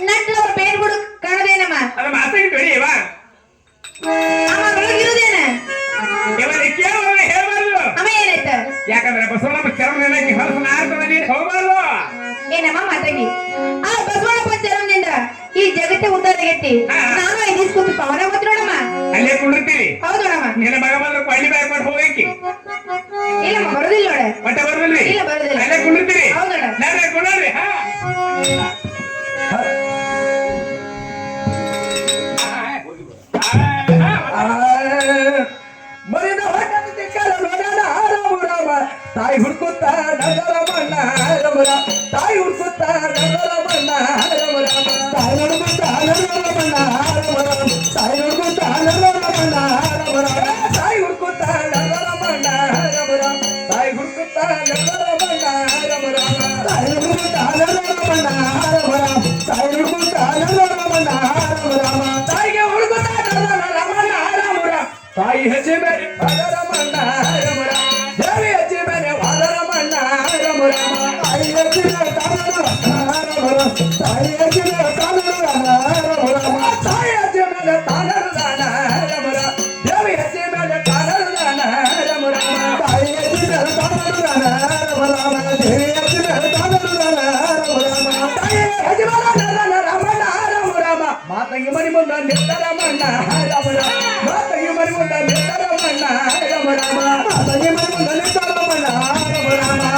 ನಟ್ಲ ಅವ್ರ ಬೇರ್ ಬಿಡು ಕಾಣದೇನಮ್ಮ ಅದು ಮಾತಾಡಿ ತೊಡಿ ಇವ ಅಮ್ಮ ಒಳಗಿರೋದೇನೆ ಇವಾಗ ಕೇಳೋಣ ಹೇಳ್ಬಾರ್ದು ಅಮ್ಮ ಏನಾಯ್ತ ಯಾಕಂದ್ರೆ ಬಸವಣ್ಣ ಚರ್ಮದಿಂದ ಹೊರಸು ನಾರ್ತದ ನೀನು ಹೋಗ್ಬಾರ್ದು ಏನಮ್ಮ ಮಾತಾಗಿ ಆ ಬಸವಣ್ಣಪ್ಪ ಚರಂದಿಂದ ಈ ಜಗತ್ತೇ ಉದ್ದಾರ ಆಗೈತಿ ನಾನು ಐದಿಸ್ ಕೂತು ಪವನ ಹೋದ್ ನೋಡಮ್ಮ ಅಲ್ಲೇ ಕುಂಡಿರ್ತೀವಿ ಹೌದು ನೋಡಮ್ಮ ನಿನ್ನ ಮಗ ಬಂದ್ರೆ ಕೊಳ್ಳಿ ಬ್ಯಾಗ್ ಮಾಡಿ ಹೋಗಕ್ಕೆ ಇಲ್ಲಮ್ಮ ಬರೋದಿಲ್ಲ ನೋಡ ಒಟ್ಟ ಬರೋದಿಲ್ರಿ ಇಲ್ಲ ಬರೋದಿಲ್ಲ ಅಲ್ಲೇ ಕುಂಡಿರ್ತೀರಿ ಹೌದು ನೋಡ ನಾನೇ ಕುಂಡ್ರಿ ಹಾ ಮರಿದ ಹೊಟ್ಟದ ದಿಕ್ಕರ ನೋಡೋಣ ರಾಮ ತಾಯಿ ಹುಡ್ಕುತ್ತ ನಗರ ಮಣ್ಣ ರಾಮ ತಾಯಿ ಹುಡ್ಕುತ್ತ ನಗರ ಮಣ್ಣ ರಾಮ ತಾಯಿ ಹುಡ್ಕುತ್ತ ನಗರ ಮಣ್ಣ ರಾಮ ತಾಯಿ ಹುಡ್ಕುತ್ತ ನಗರ ಮಣ್ಣ ರಾಮ ತಾಯಿ ಹುಡ್ಕುತ್ತ ನಗರ ಮಣ್ಣ ರಾಮ ತಾಯಿ ಹುಡ್ಕುತ್ತ ನಗರ ಮಣ್ಣ ರಾಮ ತಾಯಿ ಹುಡ್ಕುತ್ತ ನಗರ ಮಣ್ಣ ರಾಮ ತಾಯಿ ಹುಡ್ಕುತ್ತ ನಗರ ಮಣ್ಣ ರಾಮ ತಾಯಿಗೆ ಹುಡ್ಕುತ್ತ ನಗರ ರಮಣ ರಾಮ ತಾಯಿ ಹೆಜ್ಜೆ ಮೇಲೆ ಅದರ ಮಣ್ಣ ರಮ ದೇವಿ ಹೆಜ್ಜೆ ಮೇಲೆ ಅದರ ಮಣ್ಣ ರಮ ತಾಯಿ ಹೆಜ್ಜೆ ಮೇಲೆ ತಾಯಿ ಹೆಜ್ಜೆ ಮೇಲೆ ತಾಯಿ ಹೆಜ್ಜೆ ಮೇಲೆ ತಾನರದಾನ ರಮ ದೇವಿ ಹೆಜ್ಜೆ ಮೇಲೆ ತಾನರದಾನ ರಮ ತಾಯಿ ಹೆಜ್ಜೆ ಮೇಲೆ ತಾನರದಾನ ರಮ ದೇವಿ ಹೆಜ್ಜೆ ಮೇಲೆ ತಾನರದಾನ ರಮ ತಾಯಿ ಹೆಜ್ಜೆ ಮೇಲೆ ರಮಣ ರಾಮ ಮಾತಂಗಿ ಮನಿ ಮುಂದ ನಿತ್ತರ ಮಣ್ಣ ರಾಮ ಮಾತಂಗಿ ಮನಿ ಮುಂದ ನಿತ್ತರ ಮಣ್ಣ ರಾಮ ಮಾತಂಗಿ ಮನಿ ಮುಂದ ನಿತ್ತರ ಮಣ್ಣ ರಾಮ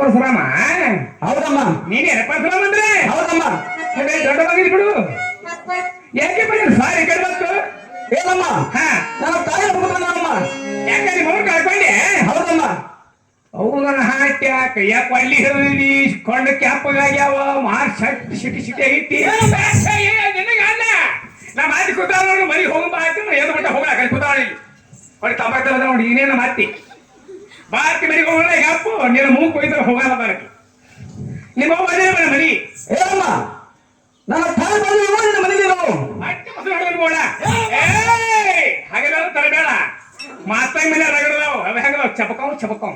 ಪರಶುರಾಮ ಹೌದಮ್ಮ ನೀನೇನ ಪರಶುರಾಮ ಅಂದ್ರೆ ಹೌದಮ್ಮ ದೊಡ್ಡ ಮಗಿದ್ ಬಿಡು ಯಾಕೆ ಬಂದ್ರೆ ಸಾರಿ ಕಡೆ ಬಂತು ಏನಮ್ಮ ಹಾ ನನ್ನ ತಾಯಿ ಹುಡುಗನಮ್ಮ ಯಾಕೆ ನಿಮ್ಮ ಅವ್ರು ಕಳ್ಕೊಂಡೆ ಹೌದಮ್ಮ ಅವನ ಹಾಟ್ಯ ಕೈಯ ಪಲ್ಲಿ ಹಿಡಿದಿ ಕೊಂಡ ಕ್ಯಾಪಗಾಗ್ಯಾವ ಮಾರ್ ಸಿಟಿ ಸಿಟಿ ಐತಿ ನಿನಗಲ್ಲ ನಾ ಮಾತಿ ಕೂತಾಳ ನೋಡಿ ಮರಿ ಹೋಗಿ ಬಾತಿ ಏನು ಮಟ್ಟ ಹೋಗ್ಲಾಕ ಕೂತಾಳ ಇಲ್ಲಿ ಹೊಡಿ ತಂಬಾಕ್ತಲ್ಲ ನೋಡಿ ಇನ್ನೇನು ಮಾತಿ ಬಾತಿ ಮರಿ ಹೋಗೋಣ ಈಗ ಅಪ್ಪು ನೀನು ಮೂಗ್ ಕೊಯ್ತಾರೆ ಹೋಗಲ್ಲ ಬರಕ್ಕೆ ನಿಮ್ಮ ಮನೆ ಮನಿ ಏನಮ್ಮ ನನ್ನ ತಾಯಿ ಬಂದು ನಿನ್ನ ಮನೆಗಿರೋ ಅಟ್ಟಿ ಮೊಸರು ಹೊಡೆದ್ರು ಬೋಡ ಹಾಗೆಲ್ಲ ತರಬೇಡ ಮಾತಾಯಿ ಮೇಲೆ ರಗಡದಾವ್ ಅವ ಹೆಂಗದಾವ್ ಚಪಕಂ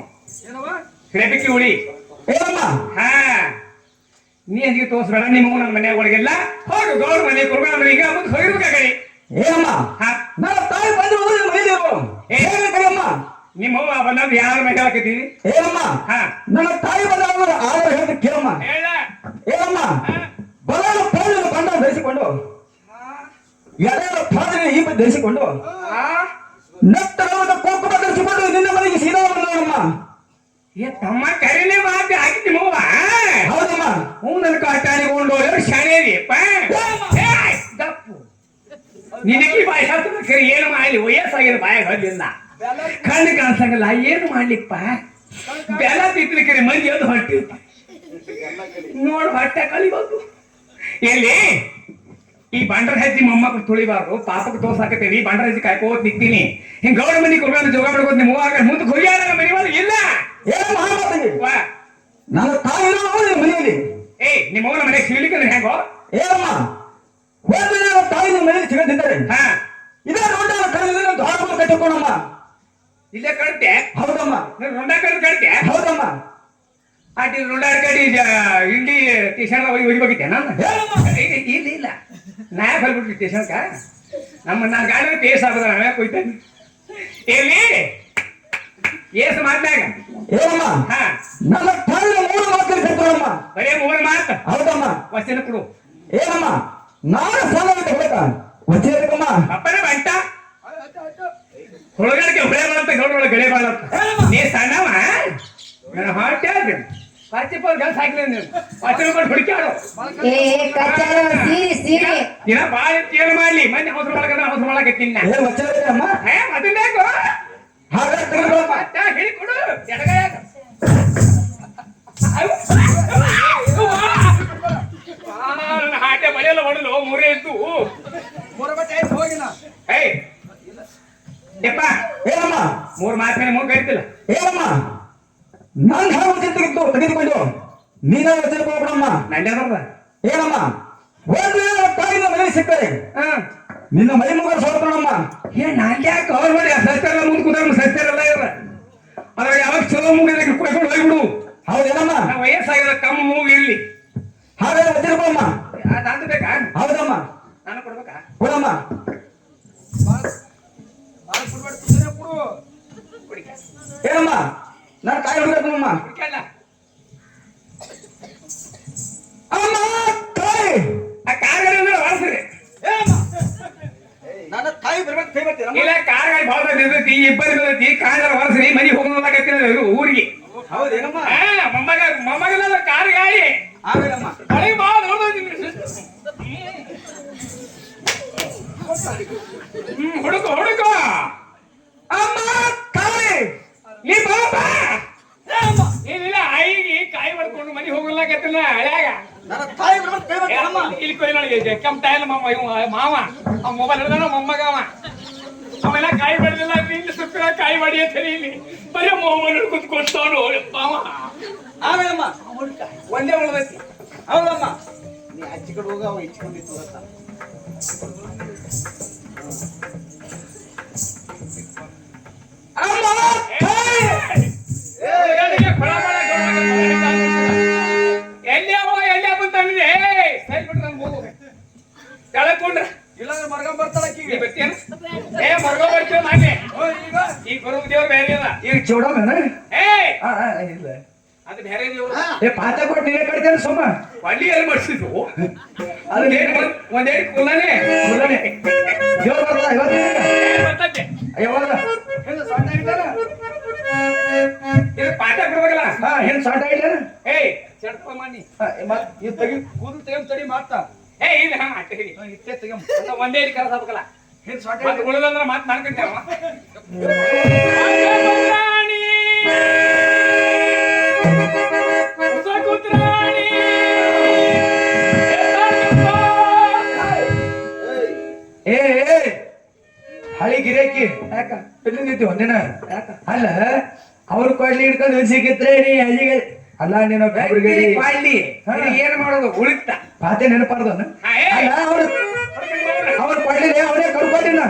ಹಿಡಬೇಕಿ ಉಳಿ ಏನಮ್ಮ ಹಾ ನೀ ಅಂಜಿಗೆ ತೋರಿಸ್ಬೇಡ ನಿಮ್ಮ ನನ್ನ ಮನೆ ಒಳಗೆಲ್ಲ ಹೋಗು ಗೌಡ ಮನೆ ಕೊಡ್ಬೇಡ ಈಗ ಮುಂದೆ ಹೋಗಿರ್ಬೇಕ ಕಡೆ ಏನಮ್ಮ ಹಾ ನನ್ನ ತಾಯಿ ಬಂದು ನಿನ್ನ ಮನೆಗಿರೋ ಏನು ಕಡೆಯಮ್ಮ ನಿಮ್ಮವ್ವ ಬಂದಾಗ ಯಾರ ಮನೆ ಹಾಕತ್ತೀವಿ ಏನಮ್ಮ ಹಾ ನನ್ನ ತಾಯಿ ಬಂದ ಆಧಾರ ಹೇಳಿದ ಕೇಳಮ್ಮ ಹೇಳ ಏನಮ್ಮ ಬಲದ ಪಾದನ ಬಂಡ ಧರಿಸಿಕೊಂಡು ಎಡೆಯ ಪಾದನ ಈಪ ಧರಿಸಿಕೊಂಡು ನೆತ್ತರದ ಕೋಕುಮ ಧರಿಸಿಕೊಂಡು ನಿನ್ನ ಮನೆಗೆ ಸೀದಾ ಬಂದವನಮ್ಮ ಏ ತಮ್ಮ ಕರೆನೇ ಮಾತಿ ಹಾಕಿ ನಿಮ್ಮವ್ವ ಹೌದಮ್ಮ ಹ್ಞೂ ನನ್ನ ಕಾಟಾಣಿಕೊಂಡು ಶಾಣೇರಿ ದಪ್ಪು ನಿನಗೆ ಬಾಯಿ ಹಾಕ್ತದ ಕರಿ ಏನು ಮಾಡಲಿ ವಯಸ್ಸಾಗಿದೆ ಬಾಯ ಹೊರಲಿಲ್ಲ ಕಣ್ಣು ಕಾಣಿಸಂಗಲ್ಲ ಏನು ಮಾಡ್ಲಿಪ್ಪ ಬೆಲ ತಿತ್ತಲಿಕ್ಕೆ ಮಂದಿ ಅದು ಹೊಟ್ಟಿ ನೋಡು ಹೊಟ್ಟೆ ಕಲಿಬೋದು ಎಲ್ಲಿ ಈ ಬಂಡರ ಹೆಜ್ಜಿ ಮೊಮ್ಮಕ್ಕಳು ತುಳಿಬಾರ್ದು ಪಾಪಕ್ಕೆ ತೋರ್ಸಾಕತ್ತೇವಿ ಬಂಡರ ಹೆಜ್ಜಿ ಕಾಯ್ಕೋತ್ ನಿಂತೀನಿ ಹಿಂಗ್ ಗೌಡ ಮನಿ ಕೊಡ್ಬೇಕು ಜೋಗ ಮಾಡ್ಕೋತ ನೀವು ಮುಂದಕ್ಕೆ ಹೋಗ್ಯಾರ ಮನೆ ಒಳಗೆ ಇಲ್ಲ ಏನು ಮಹಾಮಾತೆಗೆ ವಾ ನನ್ನ ತಾಯಿ ಇರೋದು ಮನೆಯಲ್ಲಿ ಏ ನಿಮ್ಮವನ ಮನೆಗೆ ಸಿಗ್ಲಿಕ್ಕೆ ಹೆಂಗೋ ಏನಮ್ಮ ಒಂದು ನನ್ನ ತಾಯಿ ನಿಮ್ಮ ಮನೆಯಲ್ಲಿ ಸಿಗದಿದ್ದರೆ ಹಾ ಇದೇ ನೋಡ ಕರೆದ ದ್ವಾರವನ್ನು ಕಟ್ಟಿಕೊಂಡಮ್ಮ ಇಲ್ಲೇ ಕಡ್ತೆ ಹೌದಮ್ಮ ನೀನು ರುಂಡ ಕಡ್ತೆ ಹೌದಮ್ಮ ಆಟಿ ರುಂಡ ಕಡಿ ಇಲ್ಲಿ ಟೇಷನ್ ಹೋಗಿಬೇಕಿತ್ತೆ ನಾನು ಇಲ್ಲ ಇಲ್ಲ ನಾ ಬರ್ಬಿಟ್ರಿ ಟೇಷನ್ಕ ನಾ ಗಾಡಿ ಟೇಸ್ ಆಗೋದ ನಾವೇ ಕೊಯ್ತೇನೆ ಎಲ್ಲಿ ಏಸು ಮಾತ್ನಾಗ ಏನಮ್ಮ ಹಾ ನನ್ನ ತಾಯಿನ 3 ಮಾತಲ್ಲಿ ಕಟ್ಟಿಕೊಂಡಮ್ಮ ಬರೇ 3 ಮಾತು ಹೌದಮ್ಮ ವಚನ ಕೊಡು ಏನಮ್ಮ ನಾನು ಸಾಲ ಬಿಟ್ಟು ಹೋಗ ವಚೇದಕ್ಕಮ್ಮ ಅಪ್ಪನೇ ಬಂಟ ಹೊಳಗಡೆಗೆ ಹೊಳೆ ಬಾಳಂತ ಗೌಡ ಗಳೆ ಬಾಳಂತ ನೀ ಸಣ್ಣವ ನನ್ನ ಹಾಟ್ ಯಾರು ಪಾಚಿಪಲ್ ಗಲ್ಸ್ ಹಾಕ್ಲಿ ನೀನು ವಚನ ಕೊಟ್ಟು ಹುಡುಕ್ಯಾಡು ಸೀರೆ ದಿನ ಬಾಳ ಏನು ಮಾಡ್ಲಿ ಮಂದಿ ಅವಸರ ಮಾಡಕತ್ತೀನಿ ನಾ ಏನು ವಚೇದಕ್ಕಮ್ಮ ಅದನ್ನೇಕೋ ಹಾಗಾದ್ರೆ ತೆಗೆದುಕೊಳ್ಳಮ್ಮ ಹೇಳಿ ಕೊಡು ಎಡಗೈಯಾಗ ನನ್ನ ಹಾಟೆ ಮನೆಯಲ್ಲ ಹೊಡಲು 3 ಇದ್ದು ಏಯ್ ಯಪ್ಪ ಏನಮ್ಮ 3 ಮಾತಿನ ಮೂಗ್ ಕರಿತಿಲ್ಲ ಏನಮ್ಮ ನಾನು ಯಾವ ವಚನ ತೆಗೆದುಕೊಂಡು ನೀನ ವಚನ ಹೋಗ್ಬಿಡಮ್ಮ ನಂಜಾದ ಏನಮ್ಮ ಒಂದು ವೇಳೆ ತಾಯಿನ ಮನೆಯಲ್ಲಿ ಸಿಕ್ಕರೆ ಹಾ ನಿನ್ನ ಮೈ ಮುಗ ಸೋಡ್ಕೊಳಮ್ಮ ಏ ನಂಗ್ಯಾಕ ಅವ್ರ ಮಾಡಿ ಸಸ್ತಾರ ಮುಂದೆ ಕೂತಾರ ಸಸ್ತಾರಲ್ಲ ಇವ್ರ ಅದ್ರ ಯಾವಾಗ ಚಲೋ ಮುಗಿದ ಕೊಯ್ಕೊಂಡು ಹೋಗ್ಬಿಡು ಹೌದೇನಮ್ಮ ನಾ ವಯಸ್ಸಾಗಿದ ಕಮ್ಮ ಮೂಗು ಇರ್ಲಿ ಹಾಗಾದ್ರೆ ವಚನ ಕೊಡಮ್ಮ ಅದಂತ ಬೇಕಾ ಹೌದಮ್ಮ ನಾನು ಕೊಡ್ಬೇಕಾ ಕೊಡಮ್ಮ ಏನಮ್ಮ ನಾನು ತಾಯಿ ಹುಡುಗಮ್ಮ ಹುಡುಕಲ್ಲ ಅಮ್ಮ ತಾಯಿ ಆ ಕಾರ್ಗಾಡಿ ಅಂದ್ರೆ ಹೊರಸ್ರಿ ನನ್ನ ತಾಯಿ ಬರ್ಬೇಕು ಕೈ ಬರ್ತೀರಮ್ಮ ಇಲ್ಲ ಕಾರ್ಗಾಡಿ ಭಾಳ ಇರ್ತೈತಿ ಇಬ್ಬರು ಇರ್ತೈತಿ ಕಾರ್ಗಾರ ಹೊರಸ್ರಿ ಮನಿ ಹೋಗೋದಾಗತ್ತಿರ ಊರಿಗೆ ಹೌದೇನಮ್ಮ ಮೊಮ್ಮಗಲ್ಲ ಕಾರ್ಗಾಡಿ ಆಮೇಲಮ್ಮ ಒಳಗೆ ಭಾಳ ನೋಡೋದಿಲ್ಲ ಹುಡುಕು ಹುಡುಕು ಅಮ್ಮ ತಾಯಿ ನೀ ಬಾಪ ಏನಿಲ್ಲ ಐಗಿ ಕಾಯಿ ಮಾಡ್ಕೊಂಡು ಮನಿ ಹೋಗಲಾಕತ್ತಿಲ್ಲ ಹಳ್ಯಾಗ ನನ್ನ ತಾಯಿ ಬರ್ಬೇಕು ಕೈ ಬರ್ತೀರಮ್ಮ ಇಲ್ಲಿ ಕೊಯ್ ನನಗೆ ಕೆಂಪಾಯಲ್ಲ ಮಾವ ಆ ಮೊಬೈಲ್ ಹಿಡ್ದಾನ ಮೊಮ್ಮಗ ಅವೆಲ್ಲ ಕಾಯಿ ಬಡ್ದಿಲ್ಲ ಇಲ್ಲಿ ಸುತ್ತ ಕಾಯಿ ಬಡಿ ಅಂತ ಇಲ್ಲಿ ಬರೀ ಮೊಬೈಲ್ ಹಿಡ್ಕೊಂಡು ಕೊಡ್ತಾನು ಮಾವ ಆಮೇಲಮ್ಮ ಒಂದೇ ಉಳ್ದೈತಿ ಹೌದಮ್ಮ ನೀ ಆಚೆ ಕಡೆ ಹೋಗ ಅವ ಇಚ್ಕೊಂಡಿತ್ತು ಅಮ್ಮ ತಾಯಿ ಎಲ್ಲಿ ಬಂತಂದ್ರೆ ಸೈಡ್ ಬಿಟ್ಟು ನನ್ ಹೋಗು ಕೆಳಕೊಂಡ್ರೆ ಇಲ್ಲಾಂದ್ರೆ ಮರ್ಗ ಬರ್ತಾಳ ಈ ಬರ್ತೀಯನ ಏ ಮರ್ಗೋ ಬರ್ತೀವ ನಾನೇ ಈಗ ಬರೋ ದೇವ್ರು ಬೇರೆ ಅದ ಈಗ ಚೌಡಮ್ಮನ ಏ ಇಲ್ಲ ಅದು ಬೇರೆ ದೇವ್ರು ಏ ಪಾತ ಕೊಟ್ಟು ನೀನೇ ಕಟ್ತೇನೆ ಸುಮ್ಮ ಅಲ್ಲಿ ಎಲ್ಲಿ ಮಾಡಿಸಿದ್ವು ಅದು ಒಂದೇಳಿ ಕುಲಾನೆ ದೇವ್ರು ಬರಲ್ಲ ಇವತ್ತು ಬರ್ತೈತೆ ಯಾವಾಗ ಇದು ಪಾಠ ಕೊಡ್ಬೇಕಲ್ಲ ಹಾ ಹೆಣ್ ಸಾಟ ಇಲ್ಲ ಏಯ್ ಚಡ್ಪ ಮನಿ ಇದು ತೆಗಿ ಕೂದಲು ತೆಗಿ ತಡಿ ಮಾತ ಏಯ್ ಇಲ್ಲ ಹಂಗ ಹಾಕಿ ಇಷ್ಟೇ ತೆಗಿ ಒಂದೇ ಇಟ್ಟು ಕಲಸ ಹಾಕಲ್ಲ ಹಿಂದ್ ಸಾಟ ಮತ್ತೆ ಉಳಿದಂದ್ರ ಮತ್ತೆ ನಾನ್ಕಂತೇವ ಏ ಏ ಹಳಿ ಗಿರಾಕಿ ಯಾಕ ಎಲ್ಲಿಂದಿತ್ತು ಒಂದಿನ ಯಾಕ ಅಲ್ಲ ಅವ್ರ ಕೊಡ್ಲಿ ಹಿಡ್ಕೊಂಡು ಸಿಕ್ಕಿದ್ರೆ ನೀ ಅಲ್ಲಿಗೆ ಅಲ್ಲ ನೀನು ಪಾಲಿ ಏನ್ ಮಾಡೋದು ಉಳಿತ ಪಾತೆ ನೆನಪಾರ್ದವನು ಹಾ, ಏ. ಅಲ್ಲ ಅವ್ರು ಅವ್ರ ಕೊಡ್ಲಿ ಅವನೇ ಕರ್ಕೊಂಡಿನ